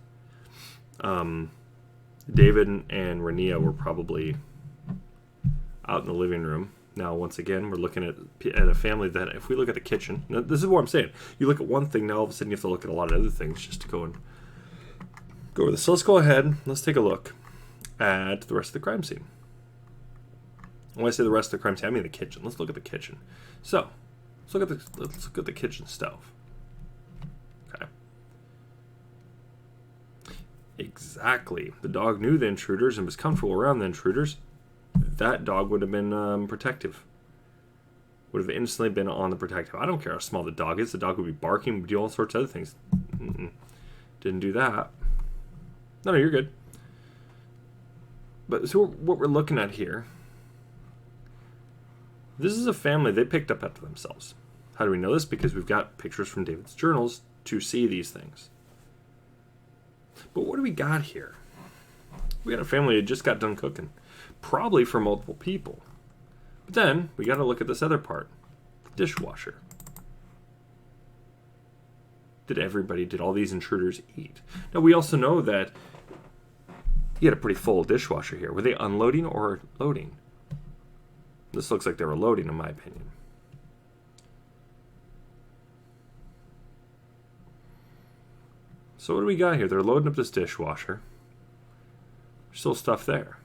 David and Rania were probably out in the living room. Now, once again, we're looking at a family that, if we look at the kitchen, now, this is what I'm saying. You look at one thing, now all of a sudden you have to look at a lot of other things just to go over this. So let's go ahead. Let's take a look at the rest of the crime scene. When I say the rest of the crime scene, I mean the kitchen. Let's look at the kitchen. So, let's look at the kitchen stove. Okay. Exactly. The dog knew the intruders and was comfortable around the intruders. That dog would have been protective. Would have instantly been on the protective. I don't care how small the dog is. The dog would be barking, would do all sorts of other things. Didn't do that. No, you're good. But so what we're looking at here, this is a family they picked up after themselves. How do we know this? Because we've got pictures from David's journals to see these things. But what do we got here? We got a family that just got done cooking. Probably for multiple people. But then, we got to look at this other part. The dishwasher. Did all these intruders eat? Now, we also know that you had a pretty full dishwasher here. Were they unloading or loading? This looks like they were loading, in my opinion. So what do we got here? They're loading up this dishwasher. There's still stuff there.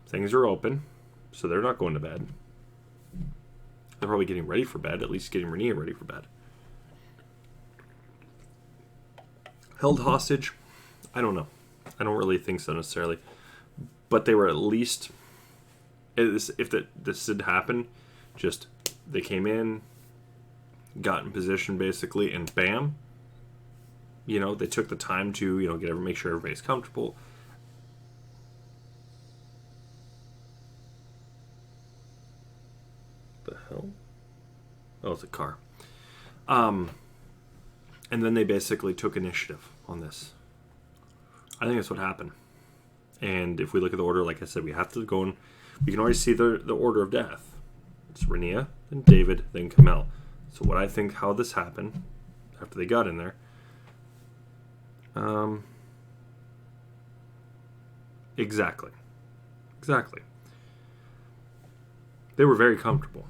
Things are open, so they're not going to bed. They're probably getting ready for bed, at least getting Rania ready for bed. Held hostage? I don't know. I don't really think so necessarily. But they were at least, if this did happen, just they came in, got in position basically, and bam, they took the time to, make sure everybody's comfortable. The hell? Oh, it's a car. And then they basically took initiative on this. I think that's what happened. And if we look at the order, like I said, we have to go and we can already see the order of death. It's Rania, then David, then Kamel. So what I think how this happened after they got in there. Exactly. They were very comfortable.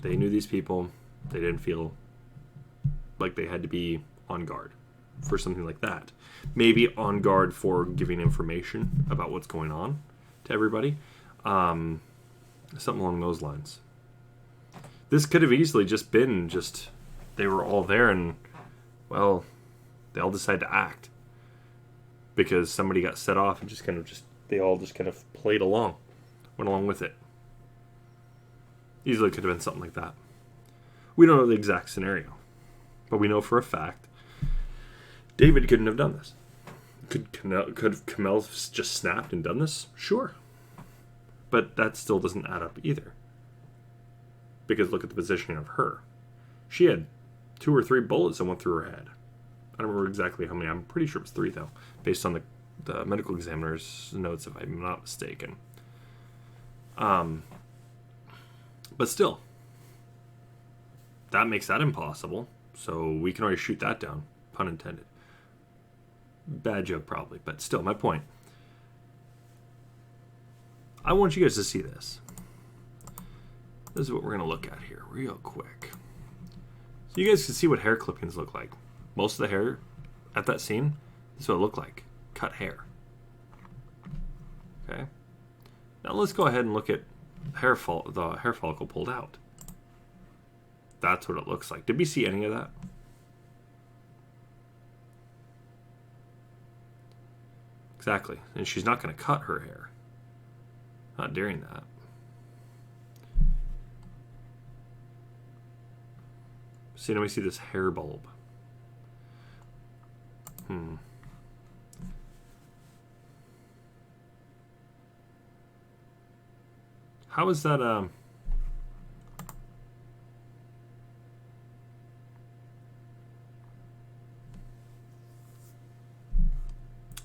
They knew these people. They didn't feel like they had to be on guard for something like that. Maybe on guard for giving information about what's going on to everybody. Something along those lines. This could have easily just been they were all there and, well, they all decided to act. Because somebody got set off and they all just kind of played along. Went along with it. Easily could have been something like that. We don't know the exact scenario. But we know for a fact David couldn't have done this. Could Kamel just snapped and done this? Sure. But that still doesn't add up either. Because look at the positioning of her. She had 2 or 3 bullets that went through her head. I don't remember exactly how many. I'm pretty sure it was 3, though. Based on the medical examiner's notes, if I'm not mistaken. But still. That makes that impossible. So we can already shoot that down. Pun intended. Bad joke, probably. But still, my point. I want you guys to see this. This is what we're going to look at here real quick. So you guys can see what hair clippings look like. Most of the hair at that scene, this is what it looked like. Cut hair. Okay. Now let's go ahead and look at the hair follicle pulled out. That's what it looks like. Did we see any of that? Exactly. And she's not going to cut her hair. Not during that. See, now we see this hair bulb. How is that,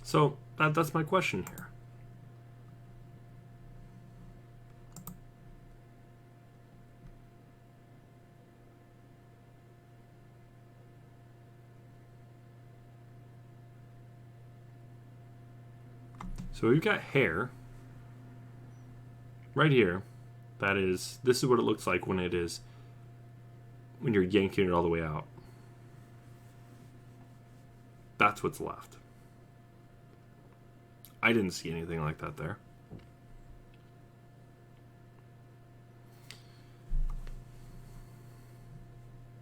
So, that's my question here. So we've got hair right here. This is what it looks like when you're yanking it all the way out. That's what's left. I didn't see anything like that there.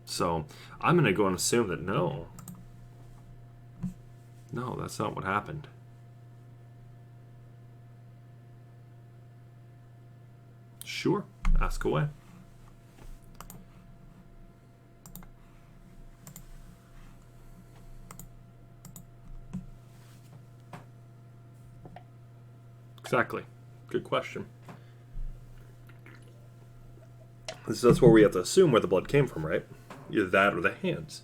So I'm going to go and assume that no, that's not what happened. Sure, ask away. Exactly. Good question. That's where we have to assume where the blood came from, right? Either that or the hands.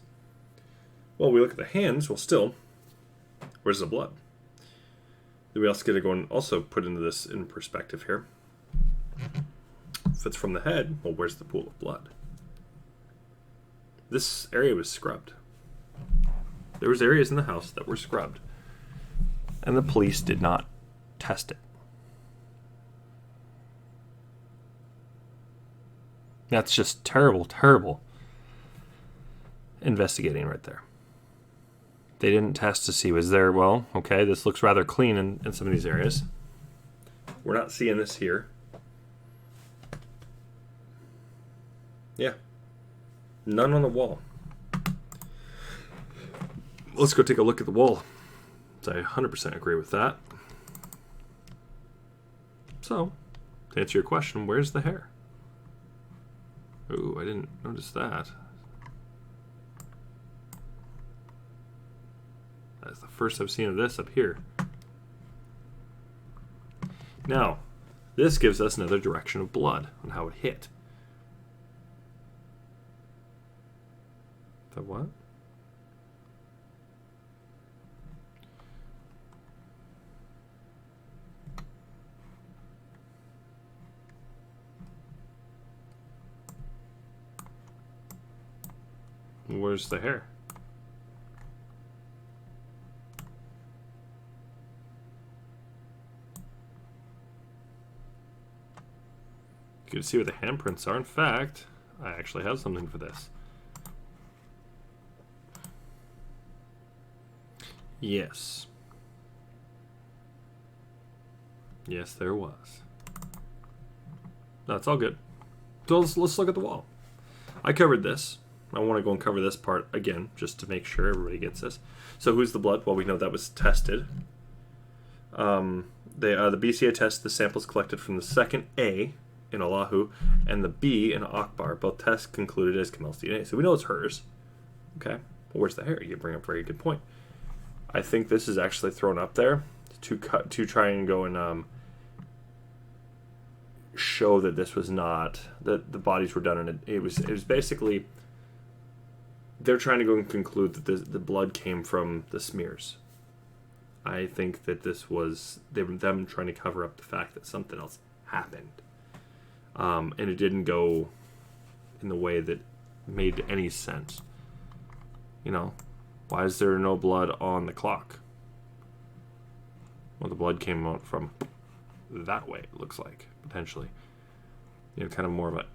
Well, we look at the hands, well, still, where's the blood? Then we also get to go and also put into this in perspective here. If it's from the head, well, where's the pool of blood? This area was scrubbed. There was areas in the house that were scrubbed. And the police did not test it. That's just terrible, terrible investigating right there. They didn't test to see, was there, well, okay, this looks rather clean in some of these areas. We're not seeing this here. Yeah. None on the wall. Let's go take a look at the wall. I 100% agree with that. So, to answer your question, where's the hair? Ooh, I didn't notice that. That's the first I've seen of this up here. Now, this gives us another direction of blood on how it hit. The what? Where's the hair? You can see where the handprints are. In fact, I actually have something for this. Yes. Yes, there was. No, it's all good. So let's look at the wall. I covered this. I want to go and cover this part again, just to make sure everybody gets this. So who's the blood? Well, we know that was tested. The BCA test, the samples collected from the second A in Oahu and the B in Akbar. Both tests concluded as Kamel's DNA. So we know it's hers. Okay. Well, where's the hair? You bring up a very good point. I think this is actually thrown up there to try and go and show that this was not, that the bodies were done in it was basically, they're trying to go and conclude that the blood came from the smears. I think that this was them trying to cover up the fact that something else happened. And it didn't go in the way that made any sense. You know, why is there no blood on the clock? Well, the blood came out from that way, it looks like, potentially. You know, kind of more of a...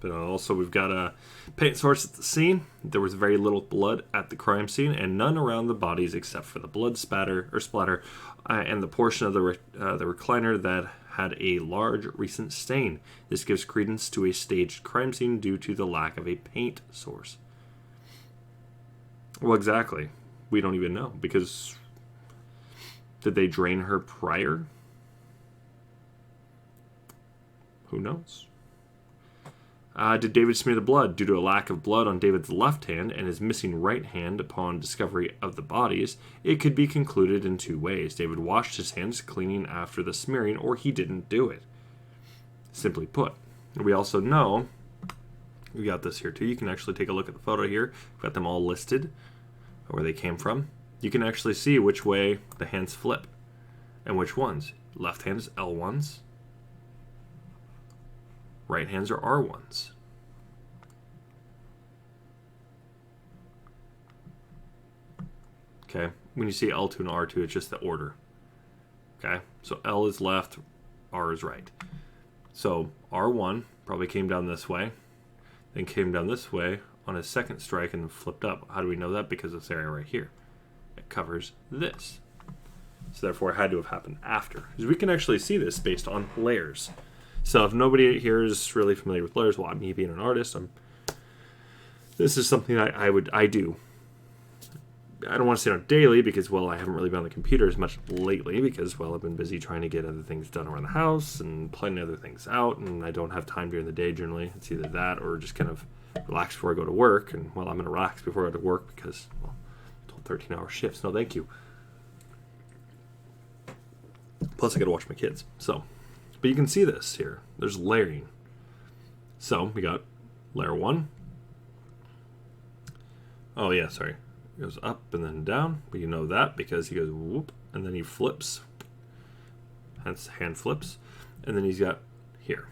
But also we've got a paint source at the scene. There was very little blood at the crime scene and none around the bodies except for the blood splatter and the portion of the recliner that had a large recent stain. This gives credence to a staged crime scene due to the lack of a paint source. Well, exactly. We don't even know, because did they drain her prior? Who knows? Did David smear the blood? Due to a lack of blood on David's left hand and his missing right hand upon discovery of the bodies, it could be concluded in two ways. David washed his hands cleaning after the smearing, or he didn't do it. Simply put. We also know, we got this here too, you can actually take a look at the photo here. We've got them all listed, where they came from. You can actually see which way the hands flip and which ones. Left hand is L1s. Right hands are R1s. Okay, when you see L2 and R2, it's just the order. Okay, so L is left, R is right. So R1 probably came down this way, then came down this way on his second strike and then flipped up. How do we know that? Because this area right here, it covers this. So therefore it had to have happened after. Because we can actually see this based on layers. So if nobody here is really familiar with layers, well, me being an artist, this is something I do. I don't want to say on daily because, well, I haven't really been on the computer as much lately because, well, I've been busy trying to get other things done around the house and planning other things out, and I don't have time during the day generally. It's either that or just kind of relax before I go to work, and, well, I'm going to relax before I go to work because, well, 13-hour shifts. No, thank you. Plus, I got to watch my kids, so... But you can see this here. There's layering. So we got layer 1. Oh yeah, sorry. It goes up and then down. But you know that because he goes whoop and then he flips. Hence hand flips. And then he's got here.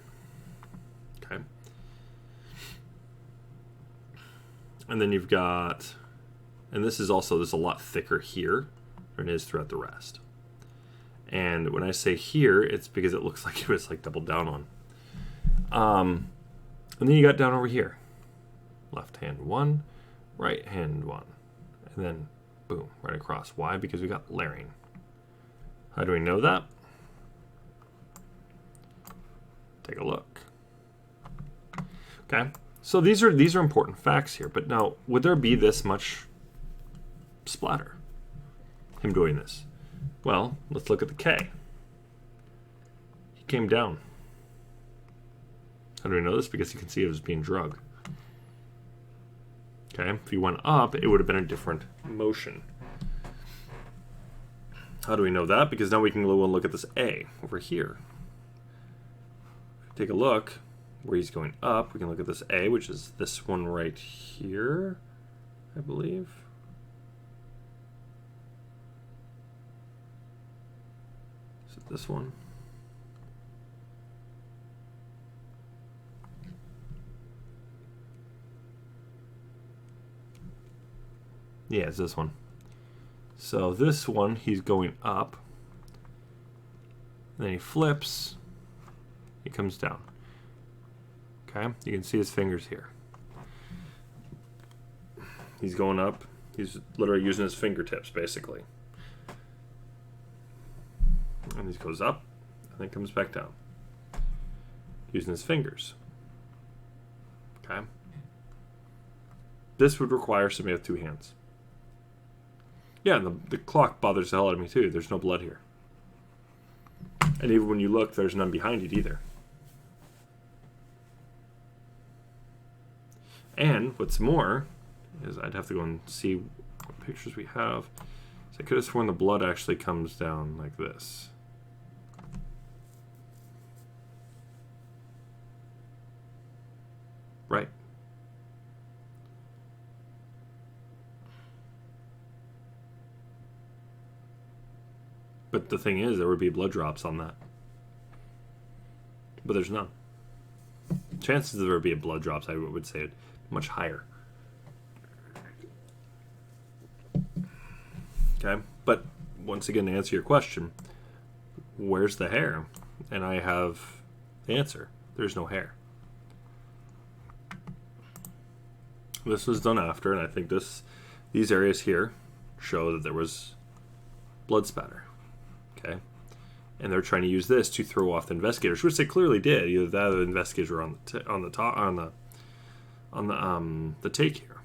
Okay. And then you've got, and this is a lot thicker here than it is throughout the rest. And when I say here, it's because it looks like it was like doubled down on. And then you got down over here. Left hand 1, right hand 1. And then, boom, right across. Why? Because we got layering. How do we know that? Take a look. Okay, so these are important facts here. But now, would there be this much splatter? Him doing this? Well, let's look at the K. He came down. How do we know this? Because you can see it was being drugged. Okay, if he went up, it would have been a different motion. How do we know that? Because now we can go and look at this A over here. Take a look where he's going up. We can look at this A, which is this one right here, I believe. This one. Yeah, it's this one. So this one, he's going up. Then he flips. He comes down. Okay, you can see his fingers here. He's going up. He's literally using his fingertips, basically. And he goes up, and then comes back down. Using his fingers. Okay? This would require somebody with 2 hands. Yeah, and the clock bothers the hell out of me too. There's no blood here. And even when you look, there's none behind it either. And what's more, is I'd have to go and see what pictures we have. So I could have sworn the blood actually comes down like this. Right. But the thing is, there would be blood drops on that. But there's none. Chances there would be blood drops, I would say, it much higher. Okay, but once again, to answer your question, where's the hair? And I have the answer. There's no hair. This was done after, and I think these areas here show that there was blood spatter. Okay, and they're trying to use this to throw off the investigators, which they clearly did. Either that or the investigators were on the take here.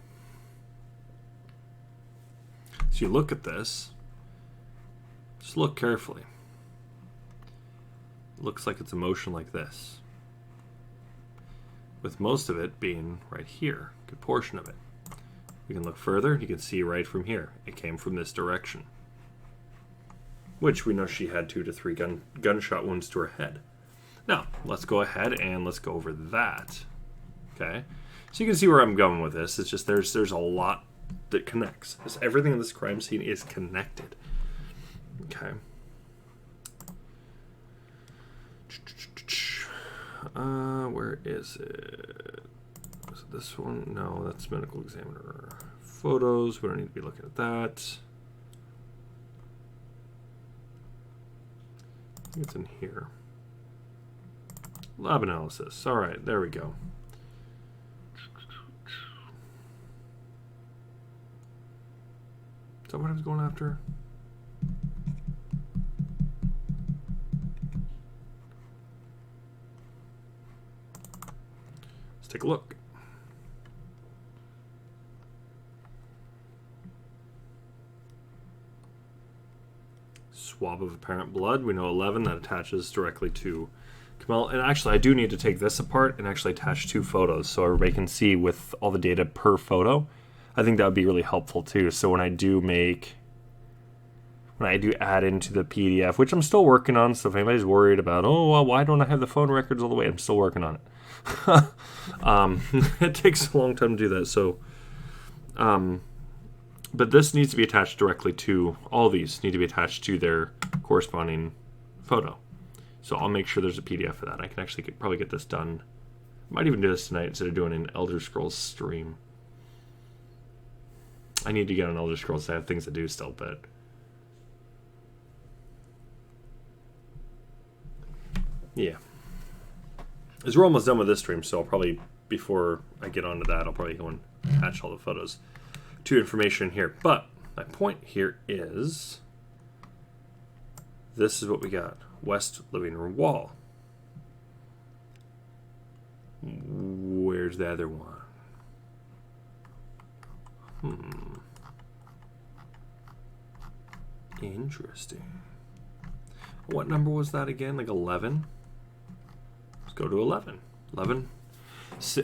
So you look at this. Just look carefully. It looks like it's a motion like this, with most of it being right here, a good portion of it. We can look further, you can see right from here. It came from this direction, which we know she had 2 to 3 gunshot wounds to her head. Now, let's go ahead and let's go over that. Okay, so you can see where I'm going with this. It's just there's a lot that connects. Everything in this crime scene is connected. Okay. Where is it? Is it this one? No, that's medical examiner. Photos. We don't need to be looking at that. I think it's in here. Lab analysis. All right, there we go. Is that what I was going after? Let's take a look. Swab of apparent blood. We know 11. That attaches directly to Kamel. And actually, I do need to take this apart and actually attach 2 photos so everybody can see with all the data per photo. I think that would be really helpful too. So when I do add into the PDF, which I'm still working on, so if anybody's worried about, oh, well, why don't I have the phone records all the way? I'm still working on it. It takes a long time to do that. So, but this needs to be attached directly to, all these need to be attached to their corresponding photo. So I'll make sure there's a PDF for that. I can actually probably get this done. Might even do this tonight instead of doing an Elder Scrolls stream. I need to get on Elder Scrolls. I have things to do still, but yeah. As we're almost done with this stream, so I'll probably, before I get onto that, I'll probably go and attach all the photos to information here. But my point here is, this is what we got. West living room wall. Where's the other one? Interesting. What number was that again? Like 11? Let's go to 11. 11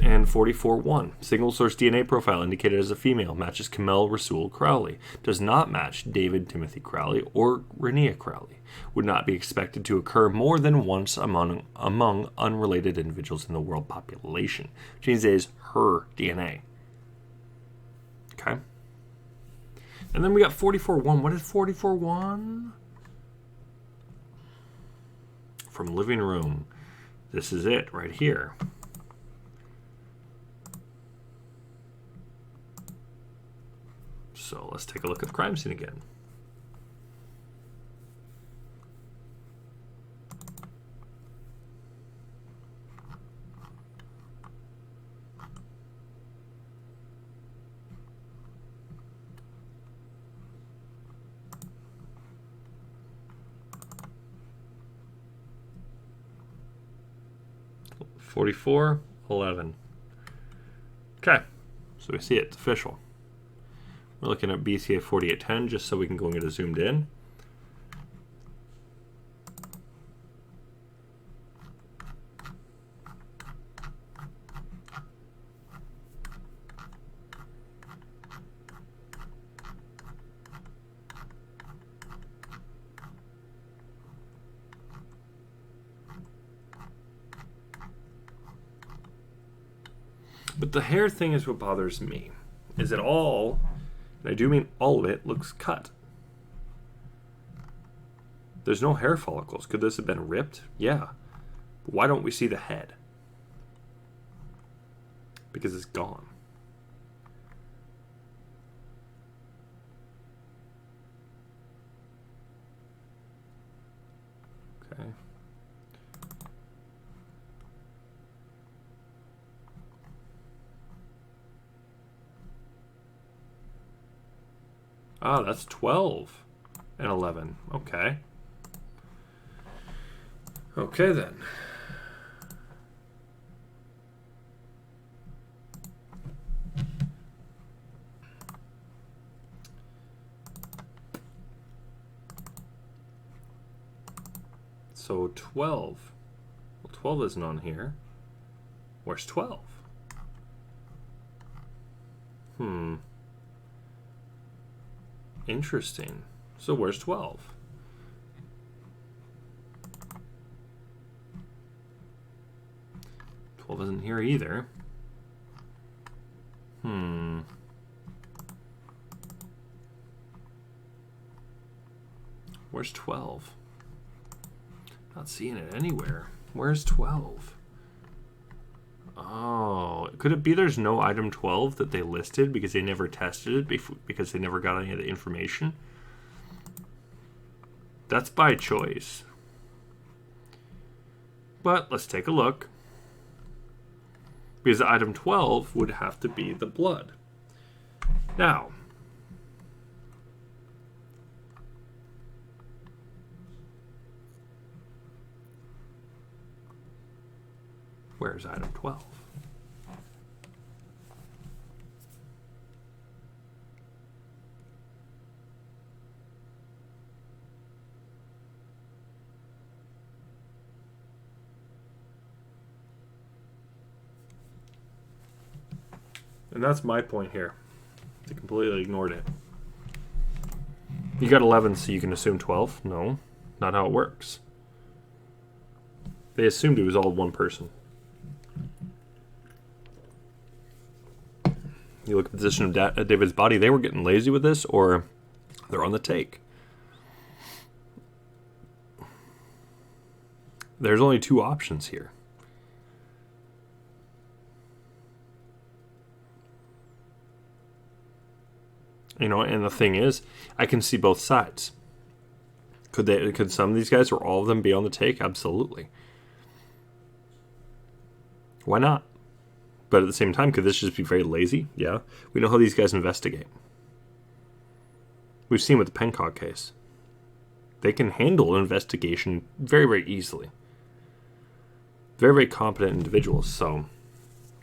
and 44-1. Single source DNA profile indicated as a female. Matches Kamel Rasul Crowley. Does not match David Timothy Crowley or Renia Crowley. Would not be expected to occur more than once among unrelated individuals in the world population. Which means it is her DNA. Okay. And then we got 44-1. What is 44-1? From living room. This is it right here. So let's take a look at the crime scene again. $44.11. Okay, so we see it. It's official. We're looking at BCA 4810 just so we can go and get it zoomed in. But the hair thing is what bothers me. Is it all, and I do mean all of it, looks cut. There's no hair follicles. Could this have been ripped? Yeah. But why don't we see the head? Because it's gone. Okay. Ah, that's 12 and 11. Okay. Okay, then. So 12. Well, 12 isn't on here. Where's 12? Interesting. So where's 12? Isn't here either. Where's 12? Not seeing it anywhere. Where's 12? Oh, could it be there's no item 12 that they listed because they never tested it because they never got any of the information? That's by choice. But let's take a look. Because item 12 would have to be the blood. Now, where's item 12? And that's my point here. They completely ignored it. You got 11, so you can assume 12? No, not how it works. They assumed it was all one person. You look at the position of David's body, they were getting lazy with this, or they're on the take. There's only two options here. You know, and the thing is, I can see both sides. Could some of these guys or all of them be on the take? Absolutely. Why not? But at the same time, could this just be very lazy? Yeah. We know how these guys investigate. We've seen with the Pencock case. They can handle an investigation very, very easily. Very, very competent individuals. So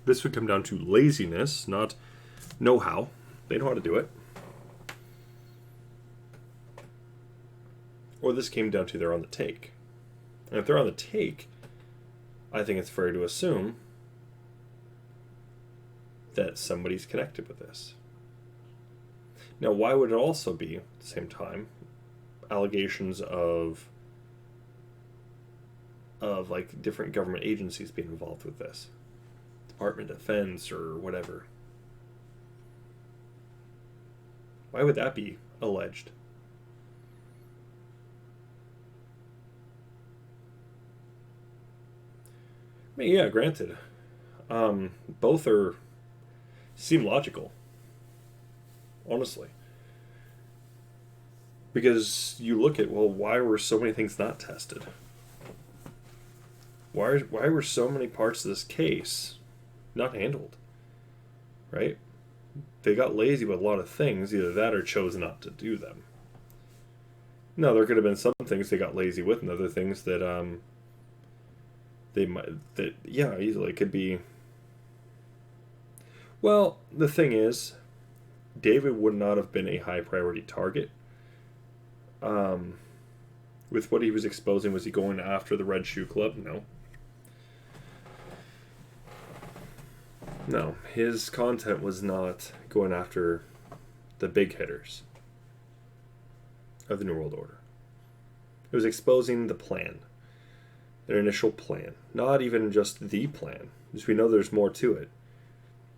this would come down to laziness, not know-how. They know how to do it. Or this came down to they're on the take. And if they're on the take, I think it's fair to assume that somebody's connected with this. Now, why would it also be, at the same time, allegations of like different government agencies being involved with this? Department of Defense or whatever. Why would that be alleged? I mean, yeah, granted. Both seem logical. Honestly. Because you look at, well, why were so many things not tested? Why were so many parts of this case not handled? Right? They got lazy with a lot of things, either that or chose not to do them. No, there could have been some things they got lazy with, and other things that easily could be. Well, the thing is, David would not have been a high priority target. With what he was exposing, was he going after the Red Shoe Club? No, his content was not going after the big hitters of the New World Order. It was exposing the plan. Their initial plan. Not even just the plan. Because we know there's more to it.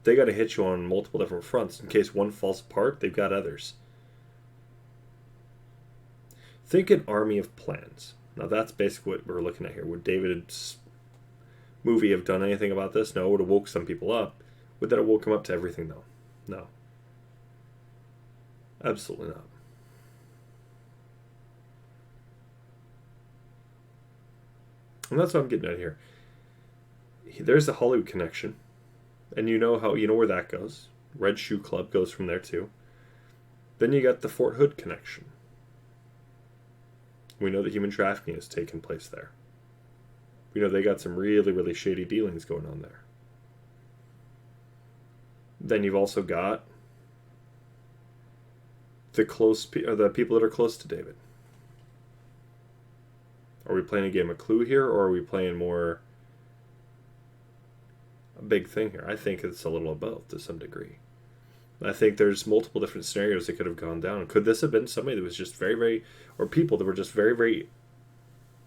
They got to hit you on multiple different fronts. In case one falls apart, they've got others. Think an army of plans. Now that's basically what we're looking at here. Would David's movie have done anything about this? No, it would have woke some people up. Would that have woke them up to everything, though? No. Absolutely not. And that's what I'm getting at here. There's a Hollywood connection. And you know where that goes. Red Shoe Club goes from there too. Then you got the Fort Hood connection. We know that human trafficking has taken place there. We know they got some really, really shady dealings going on there. Then you've also got the people that are close to David. Are we playing a game of Clue here, or are we playing more a big thing here? I think it's a little of both to some degree. I think there's multiple different scenarios that could have gone down. Could this have been somebody that was just very, very, or people that were just very, very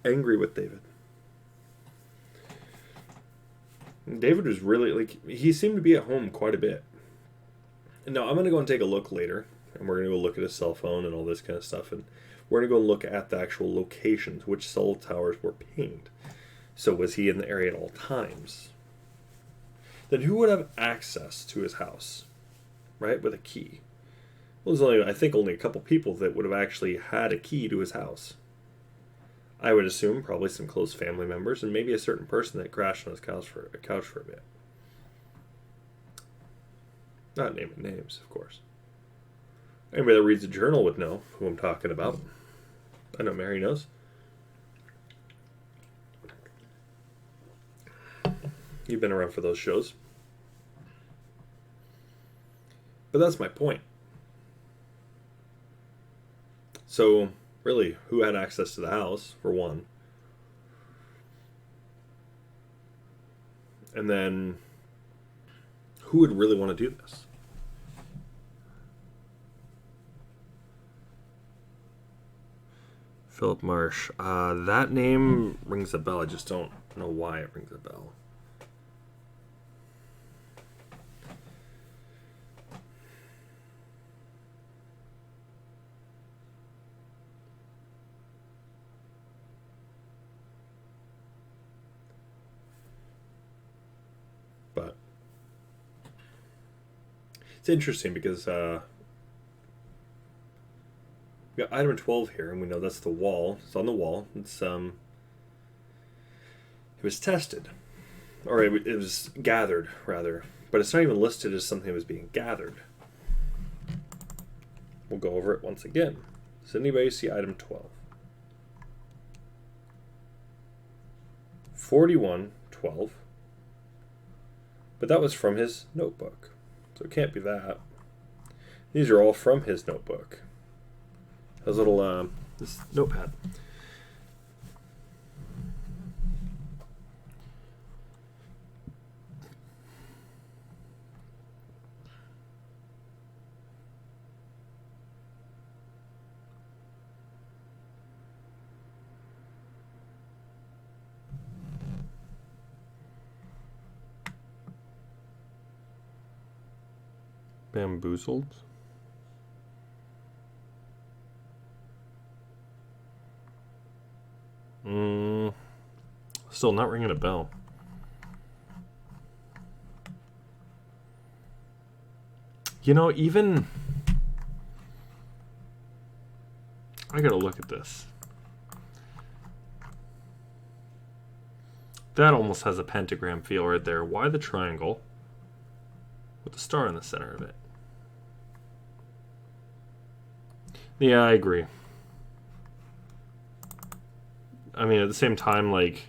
angry with David? David was really, he seemed to be at home quite a bit. Now, I'm going to go and take a look later, and we're going to go look at his cell phone and all this kind of stuff, and we're going to go look at the actual locations, which cell towers were pinged. So was he in the area at all times? Then who would have access to his house, right, with a key? Well, there's I think only a couple people that would have actually had a key to his house. I would assume probably some close family members and maybe a certain person that crashed on his couch for a bit. Not naming names, of course. Anybody that reads a journal would know who I'm talking about. I know Mary knows. You've been around for those shows. But that's my point. So, really, who had access to the house, for one? And then, who would really want to do this? Philip Marsh. That name rings a bell. I just don't know why it rings a bell. But it's interesting because we got item 12 here, and we know that's the wall. It's on the wall. It's it was tested, or it was gathered rather, but it's not even listed as something that was being gathered. We'll go over it once again. Does anybody see item 12? 4112. But that was from his notebook, so it can't be that. These are all from his notebook. His little this notepad. Bamboozled. Still not ringing a bell. You know, even I gotta look at this. That almost has a pentagram feel right there. Why the triangle with the star in the center of it? Yeah, I agree. I mean, at the same time, like,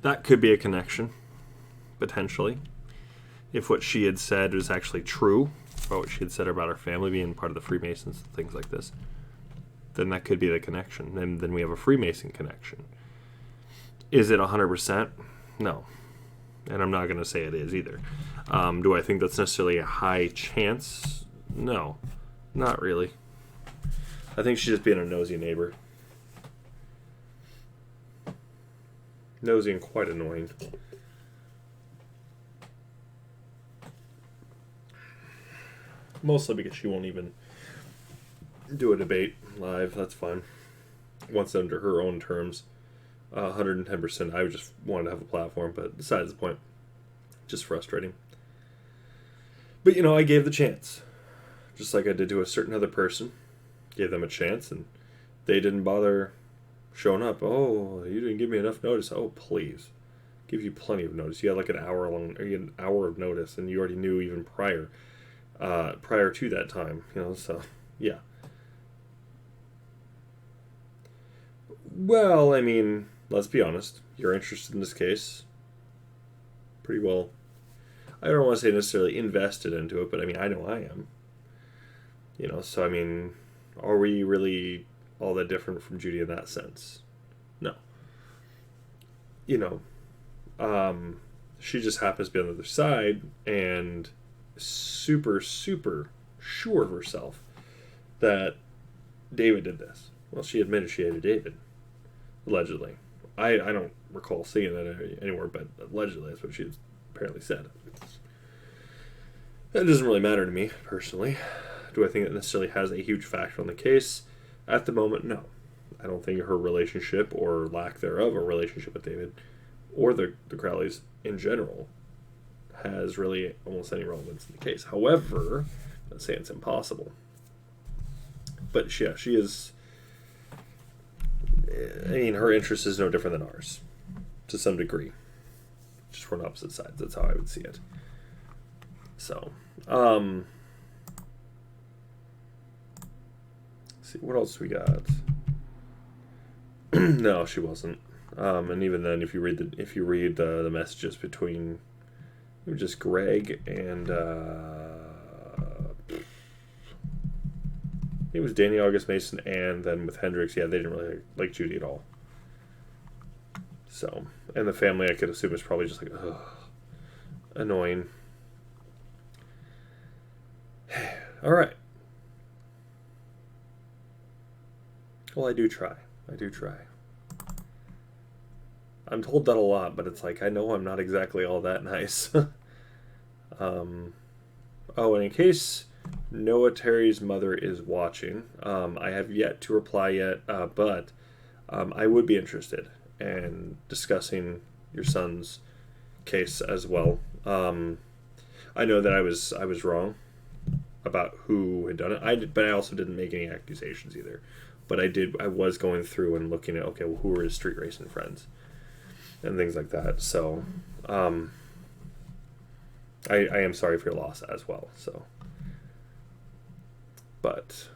that could be a connection, potentially. If what she had said was actually true, about what she had said about her family being part of the Freemasons and things like this, then that could be the connection. And then we have a Freemason connection. Is it 100%? No. And I'm not going to say it is either. Do I think that's necessarily a high chance? No. Not really. I think she's just being a nosy neighbor. Nosy and quite annoying. Mostly because she won't even do a debate live. That's fine. Once under her own terms. 110%. I just wanted to have a platform, but besides the point. Just frustrating. But, you know, I gave the chance. Just like I did to a certain other person. Gave them a chance, and they didn't bother showing up. Oh, you didn't give me enough notice. Oh, please. Give you plenty of notice. You had like an hour long, or you had an hour of notice, and you already knew even prior to that time. So yeah. Well, I mean, let's be honest. You're interested in this case. Pretty well. I don't want to say necessarily invested into it, but I mean, I know I am. So I mean, are we really all that different from Judy in that sense? No. She just happens to be on the other side and super, super sure of herself that David did this. Well, she admitted she hated David, allegedly. I don't recall seeing that anywhere, but allegedly that's what she apparently said. That doesn't really matter to me, personally. Do I think it necessarily has a huge factor on the case? At the moment, no. I don't think her relationship, or lack thereof, a relationship with David, or the Crowleys in general, has really almost any relevance in the case. However, I'm not saying it's impossible. But yeah, she is... I mean, her interest is no different than ours, to some degree. Just we're on opposite sides. That's how I would see it. So, see, what else we got? No, she wasn't. And even then, if you read the messages between just Greg and it was Danny August Mason, and then with Hendrix, yeah, they didn't really like Judy at all. So, and the family, I could assume, is probably just like, ugh, annoying. All right. Well, I do try. I'm told that a lot, but it's like, I know I'm not exactly all that nice. And in case Noah Terry's mother is watching, I have yet to reply yet, but I would be interested in discussing your son's case as well. I know that I was wrong about who had done it. But I also didn't make any accusations either. But I was going through and looking at, okay, well, who were his street racing friends and things like that. So, I am sorry for your loss as well. So, but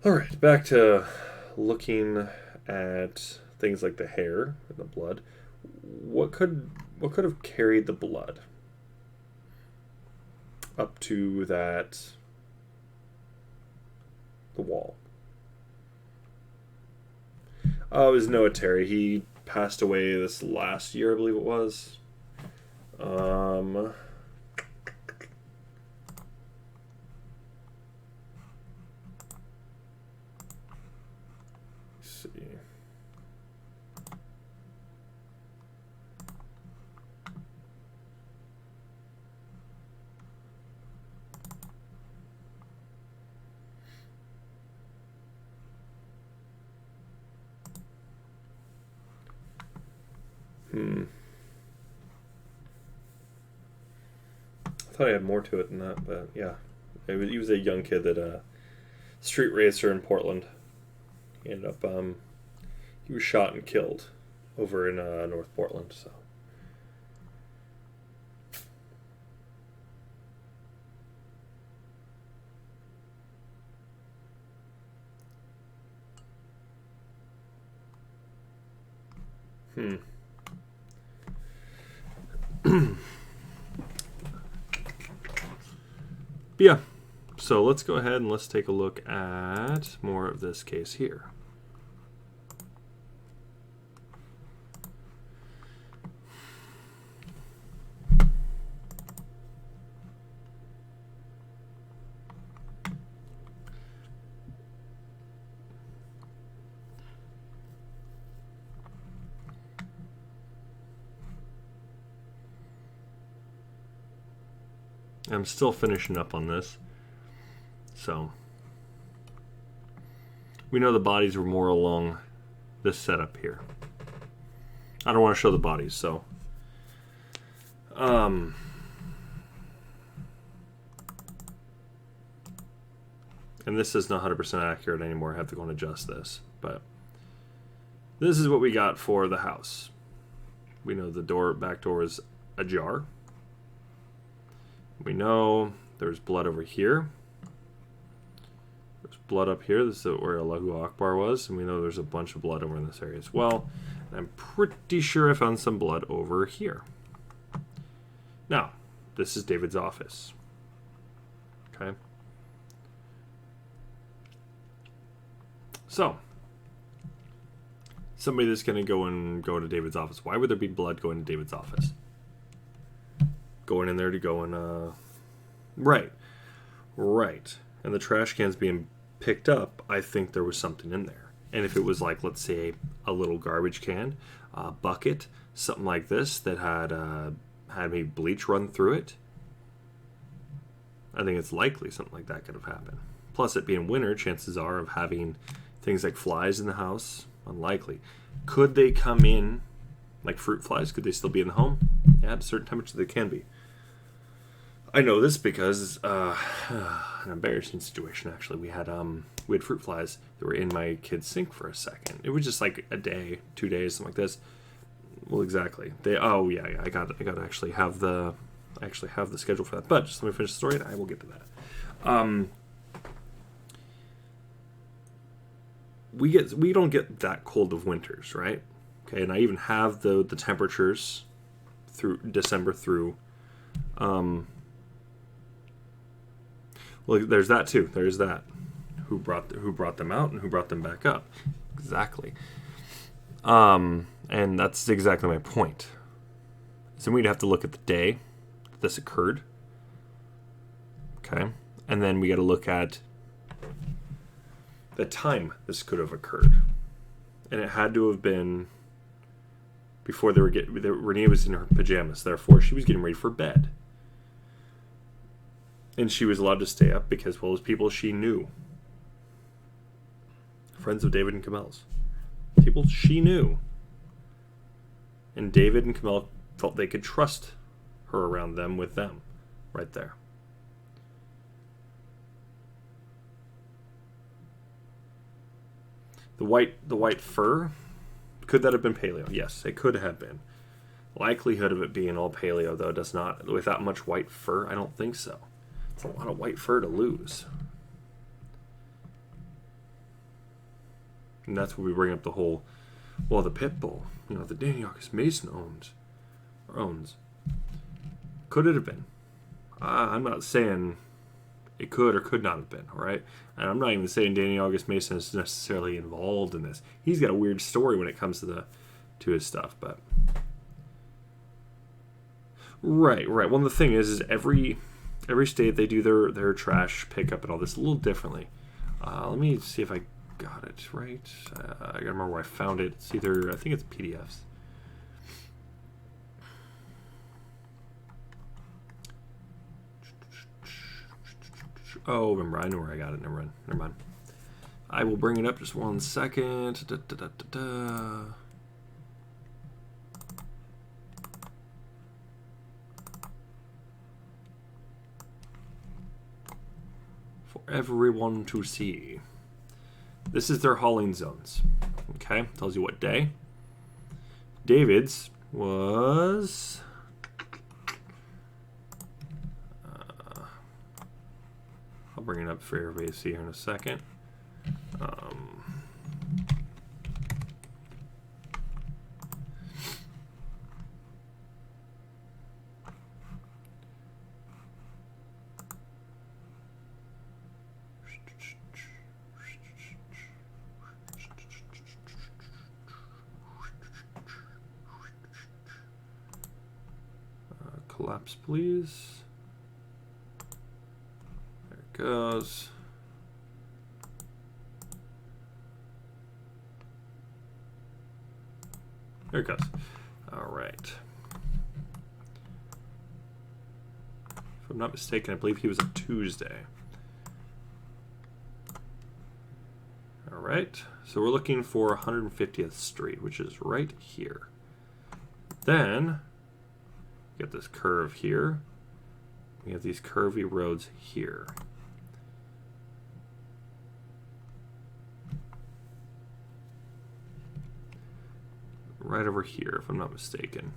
all right, back to looking at things like the hair and the blood. What could have carried the blood up to the wall? It was Noah Terry. He passed away this last year, I believe it was. Let's see. I thought I had more to it than that, but yeah. He was a young kid that street racer in Portland. He ended up he was shot and killed over in North Portland, so. Yeah, so let's go ahead and let's take a look at more of this case here. I'm still finishing up on this. So, we know the bodies were more along this setup here. I don't want to show the bodies, so. And this isn't 100% accurate anymore. I have to go and adjust this. But This is what we got for the house. We know the back door is ajar. We know there's blood over here. There's blood up here. This is where Allahu Akbar was. And we know there's a bunch of blood over in this area as well. And I'm pretty sure I found some blood over here. Now, this is David's office. Okay. So, somebody that's going to go into David's office. Why would there be blood going to David's office? Going in there to go and, Right. And the trash can's being picked up, I think there was something in there. And if it was like, let's say, a little garbage can, a bucket, something like this that had maybe bleach run through it, I think it's likely something like that could have happened. Plus, it being winter, chances are of having things like flies in the house, unlikely. Could they come in, like fruit flies? Could they still be in the home? Yeah, at a certain temperature they can be. I know this because an embarrassing situation. Actually, we had fruit flies that were in my kid's sink for a second. It was just like a day, 2 days, something like this. Well, exactly. I got to actually have the schedule for that. But just let me finish the story, and I will get to that. We don't get that cold of winters, right? Okay, and I even have the temperatures through December through. Well, there's that too. There's that. Who brought them out and who brought them back up? Exactly. And that's exactly my point. So we'd have to look at the day that this occurred. Okay, and then we got to look at the time this could have occurred, and it had to have been before Renee was in her pajamas. Therefore, she was getting ready for bed. And she was allowed to stay up because, well, it was people she knew. Friends of David and Kamel's. People she knew. And David and Kamel felt they could trust her around them with them. Right there. The white fur, could that have been paleo? Yes, it could have been. Likelihood of it being all paleo, though, does not. With that much white fur, I don't think so. It's a lot of white fur to lose. And that's where we bring up the whole, well, the pit bull, the Danny August Mason owns. Could it have been? I'm not saying it could or could not have been, all right? And I'm not even saying Danny August Mason is necessarily involved in this. He's got a weird story when it comes to his stuff, but right. Well, the thing is every state they do their trash pickup and all this a little differently. Let me see if I got it right. I gotta remember where I found it. It's I think it's PDFs. Oh, remember, I know where I got it. Never mind. I will bring it up just 1 second. For everyone to see. This is their hauling zones. Okay, tells you what day. David's was... I'll bring it up for everybody to see here in a second. Collapse, please. There it goes. There it goes. All right. If I'm not mistaken, I believe he was a Tuesday. All right. So we're looking for 150th Street, which is right here. Then get this curve here. We have these curvy roads here. right over here, if I'm not mistaken.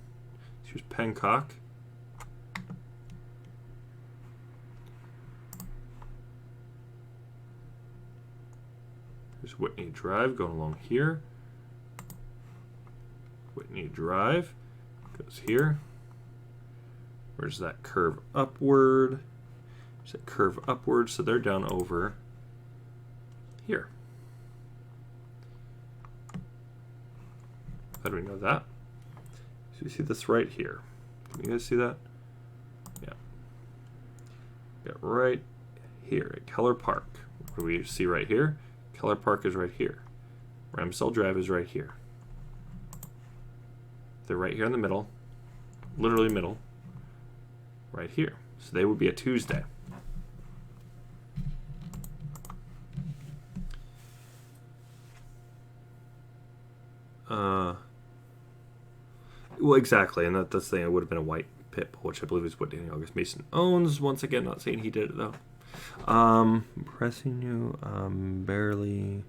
Here's Pencock. There's Whitney Drive going along here. Whitney Drive goes here. Where's that curve upward? There's that curve upward, so they're down over here. How do we know that? So you see this right here. Can you guys see that? Yeah. Got right here at Keller Park. What do we see right here? Keller Park is right here. Ramsdell Drive is right here. They're right here in the middle. Literally middle. Right here. So they would be a Tuesday. Well, exactly, and that's the thing. It would have been a white pit bull, which I believe is what Danny August Mason owns. Once again, not saying he did it though. Pressing you, barely.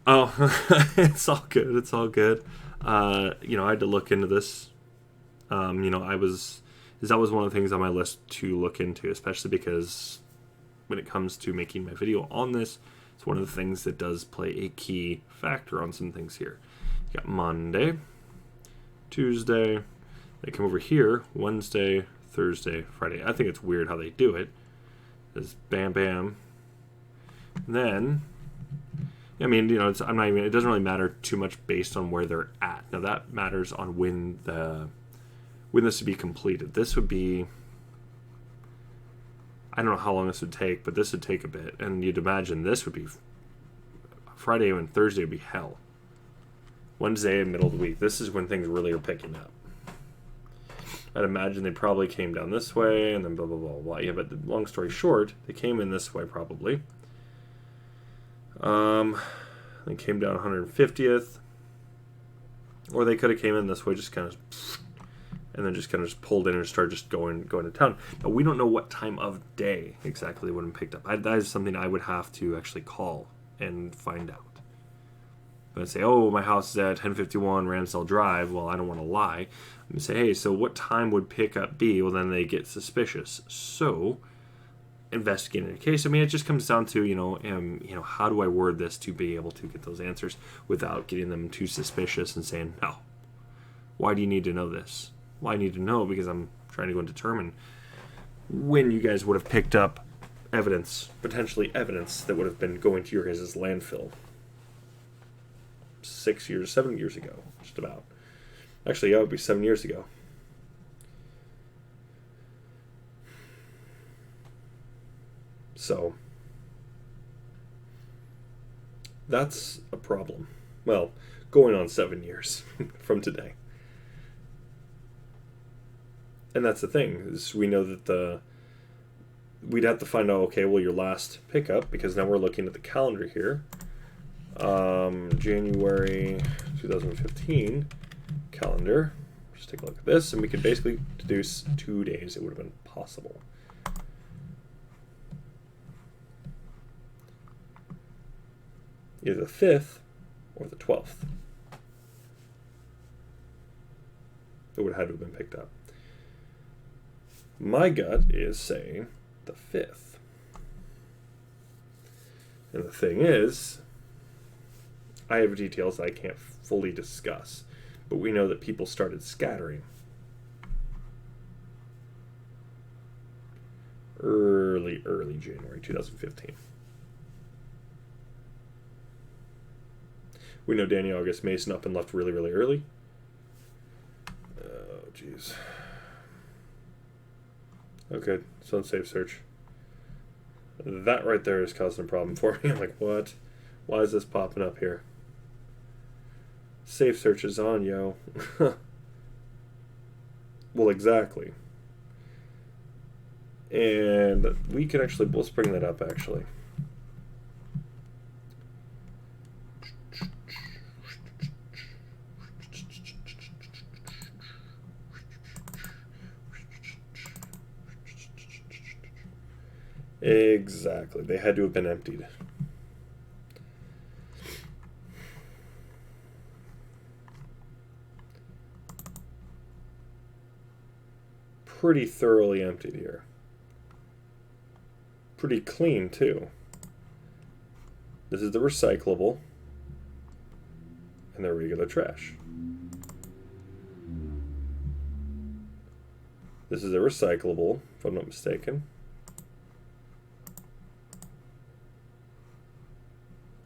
Oh, it's all good. It's all good. You know, I had to look into this. You know, that was one of the things on my list to look into, especially because when it comes to making my video on this, it's one of the things that does play a key factor on some things here. You got Monday, Tuesday, they come over here, Wednesday, Thursday, Friday. I think it's weird how they do it. It's bam, bam. And then, I mean, you know, it doesn't really matter too much based on where they're at. Now that matters on when this would be completed. This would be, I don't know how long this would take, but this would take a bit. And you'd imagine this would be Friday and Thursday would be hell. Wednesday, middle of the week. This is when things really are picking up. I'd imagine they probably came down this way and then blah, blah, blah, blah. Yeah, but long story short, they came in this way probably. They came down 150th. Or they could have came in this way, just kind of, and then just kind of pulled in and started just going to town. Now, we don't know what time of day exactly they would have picked up. That is something I would have to actually call and find out. But I'd say, oh, my house is at 1051 Ramsdell Drive. Well, I don't want to lie. I'm going to say, hey, so what time would pickup be? Well, then they get suspicious. So, investigating a case. I mean, it just comes down to, you know, how do I word this to be able to get those answers without getting them too suspicious and saying, no, why do you need to know this? Well, I need to know because I'm trying to go and determine when you guys would have picked up evidence, potentially evidence that would have been going to your guys' landfill 7 years ago, just about. Actually, yeah, it would be 7 years ago. So, that's a problem. Well, going on 7 years from today. And that's the thing, is we know that we'd have to find out, okay, well, your last pickup, because now we're looking at the calendar here. January 2015 calendar. Just take a look at this, and we could basically deduce 2 days it would have been possible. Either the 5th or the 12th. It would have had to have been picked up. My gut is saying the 5th. And the thing is, I have details I can't fully discuss, but we know that people started scattering early January 2015. We know Danny August Mason up and left really early. Oh, jeez. Okay, so safe search. That right there is causing a problem for me. I'm like, what? Why is this popping up here? Safe search is on, yo. Well, exactly. And we can actually, let's bring that up actually. Exactly. They had to have been emptied. pretty thoroughly emptied here. Pretty clean, too. This is the recyclable and the regular trash. This is a recyclable, if I'm not mistaken.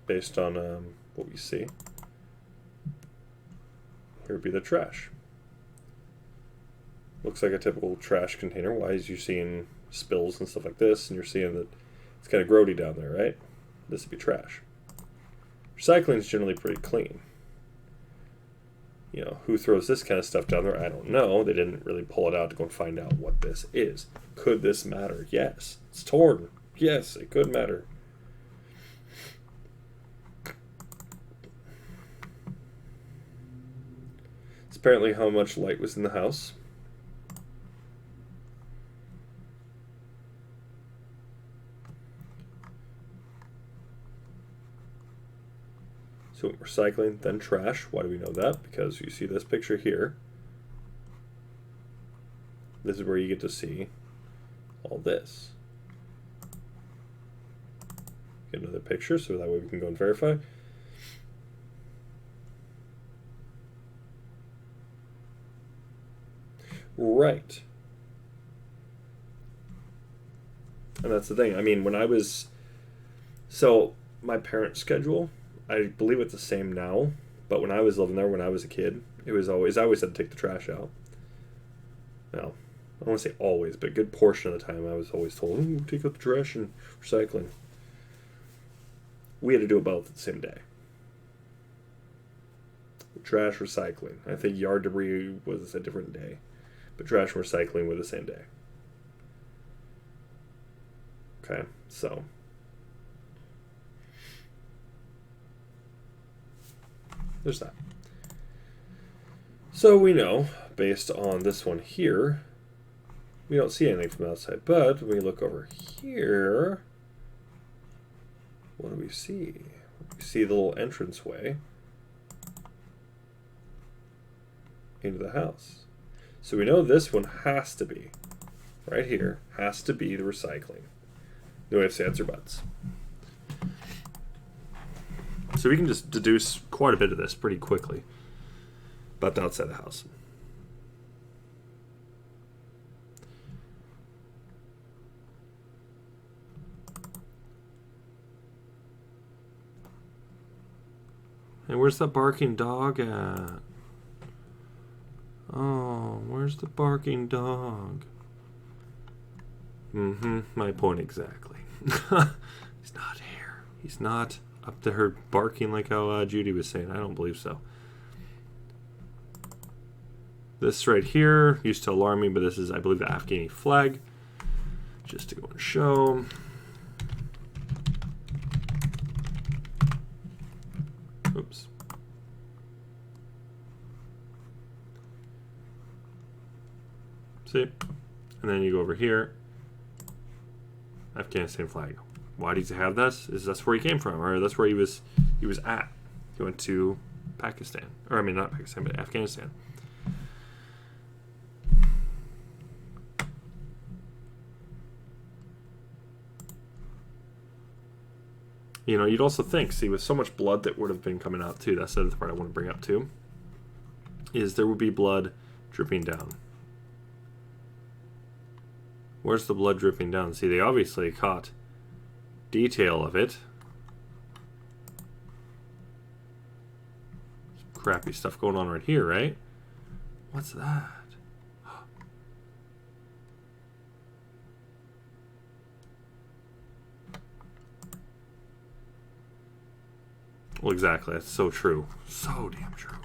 Based on what we see. Here would be the trash. Looks like a typical trash container. Why is you seeing spills and stuff like this, and you're seeing that it's kind of grody down there, right? This would be trash. Recycling is generally pretty clean. You know, who throws this kind of stuff down there? I don't know. They didn't really pull it out to go and find out what this is. Could this matter? Yes. It's torn. Yes, it could matter. It's apparently how much light was in the house. So recycling, then trash. Why do we know that? Because you see this picture here. This is where you get to see all this. Get another picture so that way we can go and verify. Right. And that's the thing. I mean, when I was... So, my parents' schedule... I believe it's the same now, but when I was living there, when I was a kid, it was always, I always had to take the trash out. Now, I don't want to say always, but a good portion of the time I was always told, take out the trash and recycling. We had to do it both at the same day. Trash, recycling. I think yard debris was a different day, but trash and recycling were the same day. Okay, so... There's that. So we know, based on this one here, we don't see anything from the outside. But when we look over here, what do we see? We see the little entranceway into the house. So we know this one has to be, right here, has to be the recycling. No ifs, ands, or buts. So we can just deduce quite a bit of this pretty quickly about the outside of the house. Hey, where's the barking dog at? Oh, where's the barking dog? My point exactly. He's not here. He's not up there barking like how Judy was saying. I don't believe so. This right here used to alarm me, but this is, I believe, the Afghani flag. Just to go and show. Oops. See? And then you go over here. Afghanistan flag. Why does he have this? Is that's where he came from, or that's where he was at. He went to Pakistan, or I mean not Pakistan, but Afghanistan. You know, you'd also think, see, with so much blood that would have been coming out too. That's the other part I want to bring up too. Is there would be blood dripping down. Where's the blood dripping down? See, they obviously caught detail of it. Some crappy stuff going on right here, right? What's that? Well, exactly. That's so true. So damn true.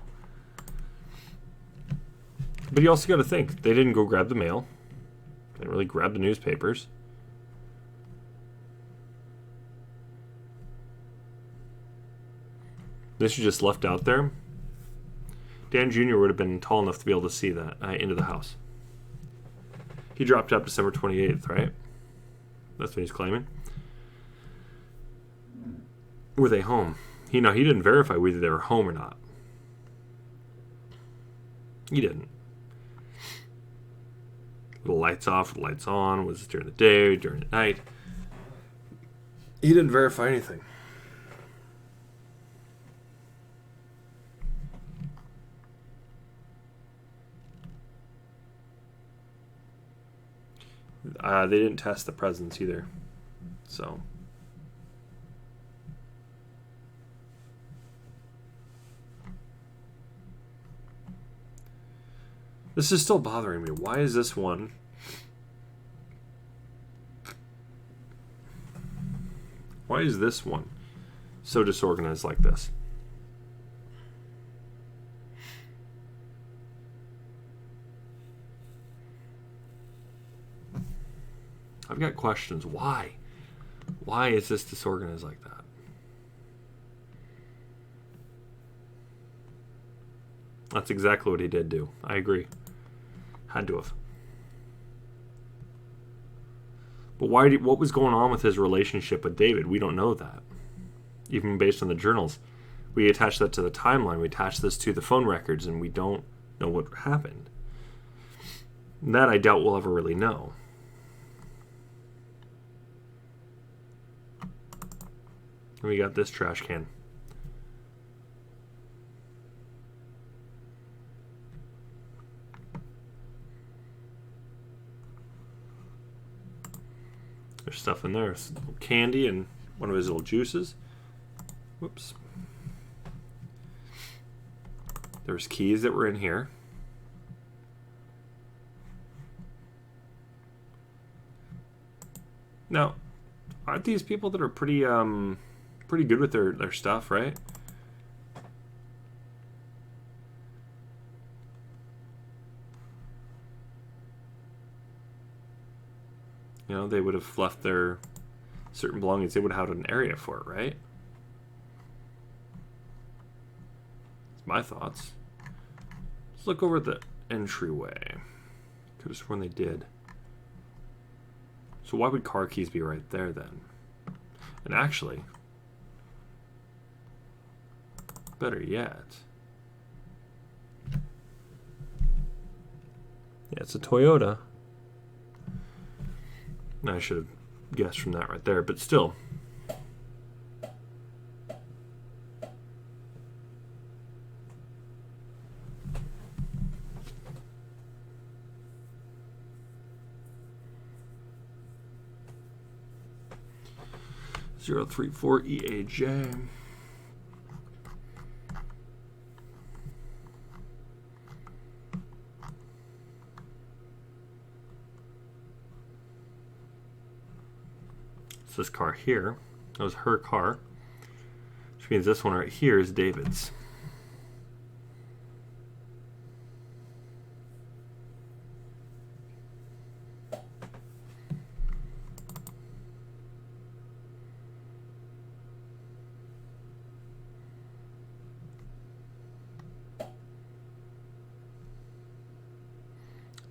But you also got to think, they didn't go grab the mail. They didn't really grab the newspapers. This is just left out there. Dan Jr. would have been tall enough to be able to see that into the house. He dropped out December 28th, right? That's what he's claiming. Were they home? He didn't verify whether they were home or not. He didn't. The lights off, the lights on. Was it during the day, during the night? He didn't verify anything. They didn't test the presence either. So. This is still bothering me. Why is this one? Why is this one so disorganized like this? I've got questions. Why? Why is this disorganized like that? That's exactly what he did do. I agree. Had to have. But what was going on with his relationship with David? We don't know that. Even based on the journals. We attach that to the timeline. We attach this to the phone records, and we don't know what happened. And that I doubt we'll ever really know. And we got this trash can. There's stuff in there. Candy and one of his little juices. Whoops. There's keys that were in here. Now, aren't these people that are pretty good with their stuff, right? You know, they would have left their certain belongings. They would have had an area for it, right? That's my thoughts. Let's look over at the entryway. Could have sworn they did. So why would car keys be right there then? And actually, better yet, yeah, it's a Toyota. I should have guessed from that right there, but still. Zero 34 EAJ. This car here, that was her car, which means this one right here is David's.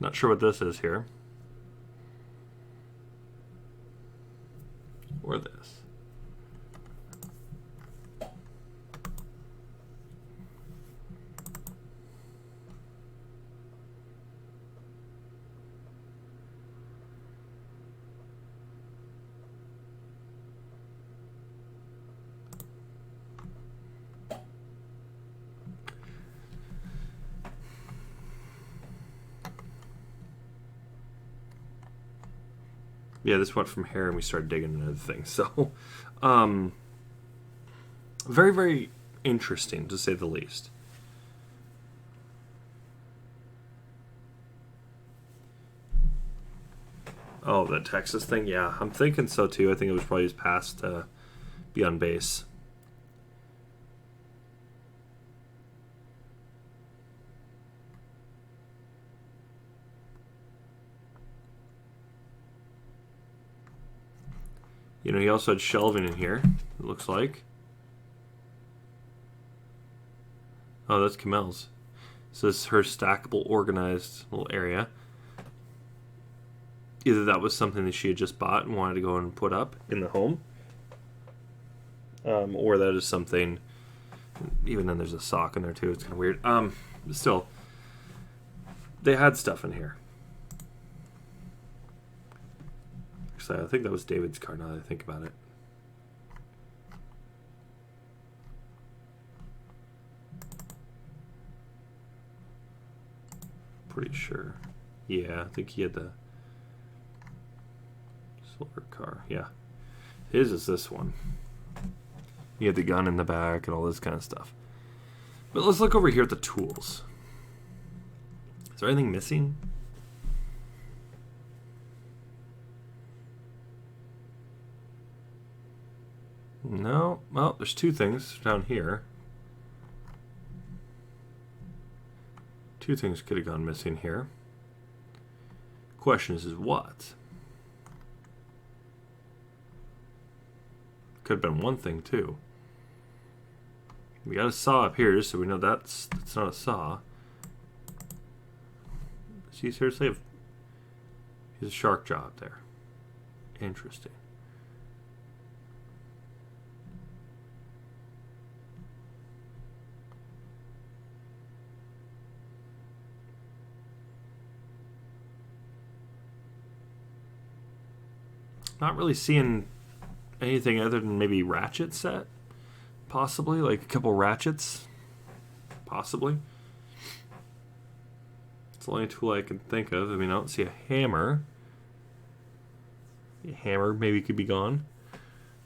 Not sure what this is here. Or this. Yeah, this went from here and we started digging into other things. So, very, very interesting, to say the least. Oh, that Texas thing? Yeah, I'm thinking so too. I think it was probably his past be on base. You know, he also had shelving in here, it looks like. Oh, that's Kamel's. So this is her stackable, organized little area. Either that was something that she had just bought and wanted to go and put up in the home. Or that is something, even then there's a sock in there too, it's kind of weird. Still, they had stuff in here. Because I think that was David's car now that I think about it. Pretty sure. Yeah, I think he had the silver car. Yeah. His is this one. He had the gun in the back and all this kind of stuff. But let's look over here at the tools. Is there anything missing? No. Well, there's two things down here. Two things could have gone missing here. Question is what? Could have been one thing too. We got a saw up here, so we know that's not a saw. Does he seriously have... He's a shark jaw up there. Interesting. Not really seeing anything other than maybe ratchet set. Possibly, like a couple ratchets. Possibly. It's the only tool I can think of. I mean, I don't see a hammer. A hammer maybe could be gone.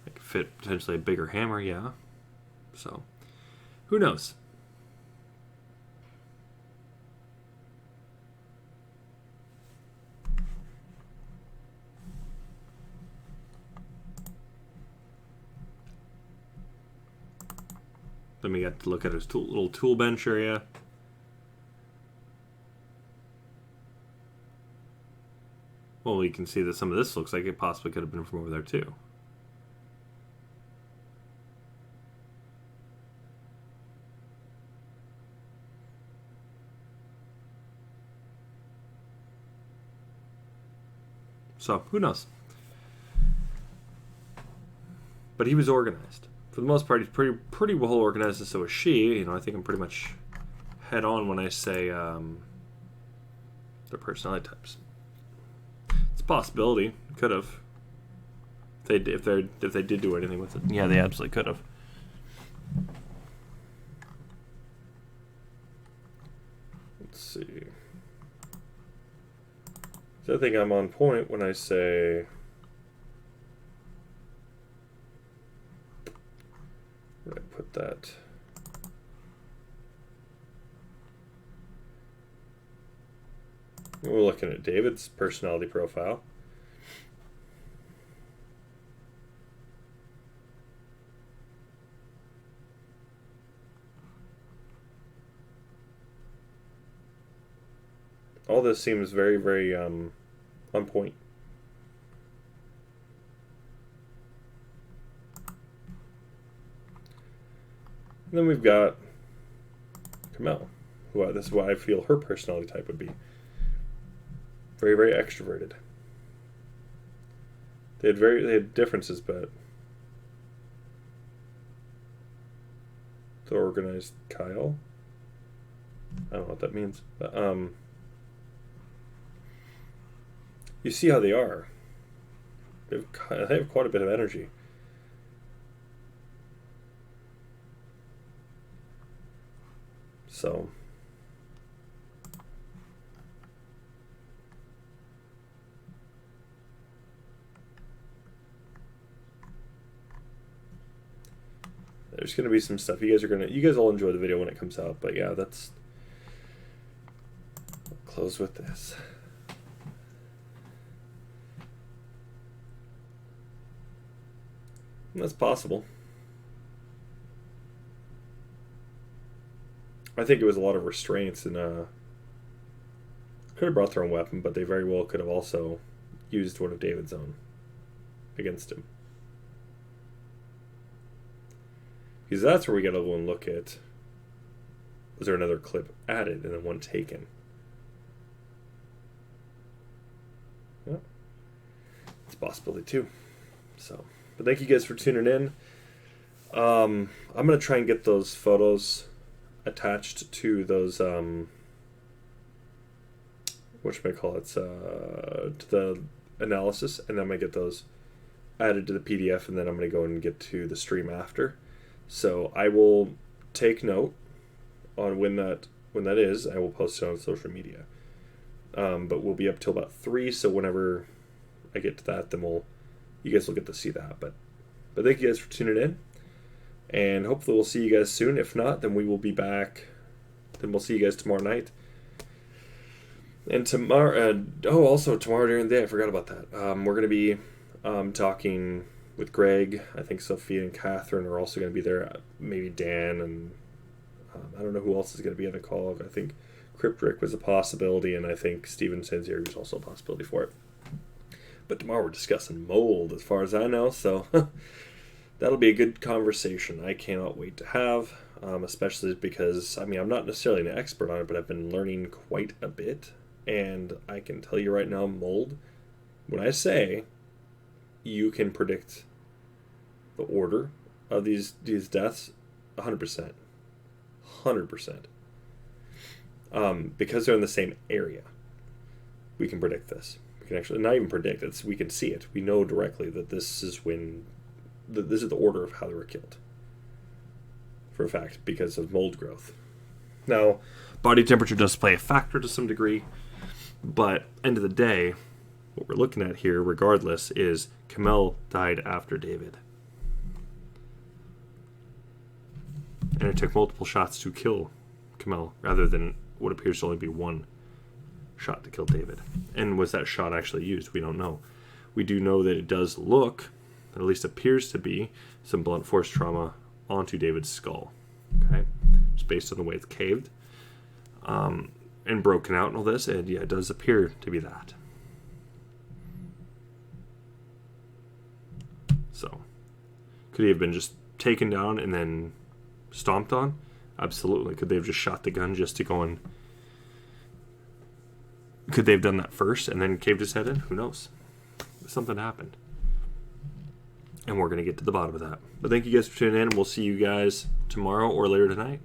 It could fit potentially a bigger hammer, yeah. So, who knows? Then we got to look at his little tool bench area. Well, we can see that some of this looks like it possibly could have been from over there too. So, who knows? But he was organized. For the most part, he's pretty well organized, and so is she. You know, I think I'm pretty much head on when I say their personality types. It's a possibility. Could have. If they did do anything with it. Yeah, they absolutely could have. Let's see. So I think I'm on point when I say... Where did I put that? We're looking at David's personality profile. All this seems very, very on point. And then we've got Kamel, who this is what I feel her personality type would be. Very, very extroverted. They had differences, but the organized Kyle. I don't know what that means, but you see how they are. They have quite a bit of energy. So there's going to be some stuff. You guys will enjoy the video when it comes out, but yeah, I'll close with this. That's possible. I think it was a lot of restraints, and could have brought their own weapon, but they very well could have also used one of David's own against him. Because that's where we got to go and look at, was there another clip added and then one taken? Yeah. It's a possibility too. So, but thank you guys for tuning in. I'm going to try and get those photos attached to those whatchamacallits, to the analysis, and then I'm going to get those added to the PDF, and then I'm going to go and get to the stream after. So I will take note on when that is. I will post it on social media. But we'll be up till about 3, so whenever I get to that, then you guys will get to see that. But thank you guys for tuning in, and hopefully we'll see you guys soon. If not, then we will be back. Then we'll see you guys tomorrow night. And tomorrow, also tomorrow during the day, I forgot about that. We're going to be talking with Greg. I think Sophia and Catherine are also going to be there. Maybe Dan, and I don't know who else is going to be on the call. I think Cryptrick was a possibility, and I think Steven Sanzieri was also a possibility for it. But tomorrow we're discussing mold, as far as I know, so that'll be a good conversation I cannot wait to have, especially because, I'm not necessarily an expert on it, but I've been learning quite a bit, and I can tell you right now, mold, when I say you can predict the order of these deaths, 100%. 100%. Because they're in the same area, we can predict this. We can actually not even predict it. We can see it. We know directly that this is this is the order of how they were killed. For a fact, because of mold growth. Now, body temperature does play a factor to some degree, but end of the day, what we're looking at here, regardless, is Kamel died after David. And it took multiple shots to kill Kamel, rather than what appears to only be one shot to kill David. And was that shot actually used? We don't know. We do know that it does look, at least appears to be, some blunt force trauma onto David's skull. Okay? Just based on the way it's caved. And broken out and all this, and yeah, it does appear to be that. So, could he have been just taken down and then stomped on? Absolutely. Could they have just shot the gun just to go and... Could they have done that first and then caved his head in? Who knows? Something happened. And we're going to get to the bottom of that. But thank you guys for tuning in, and we'll see you guys tomorrow or later tonight.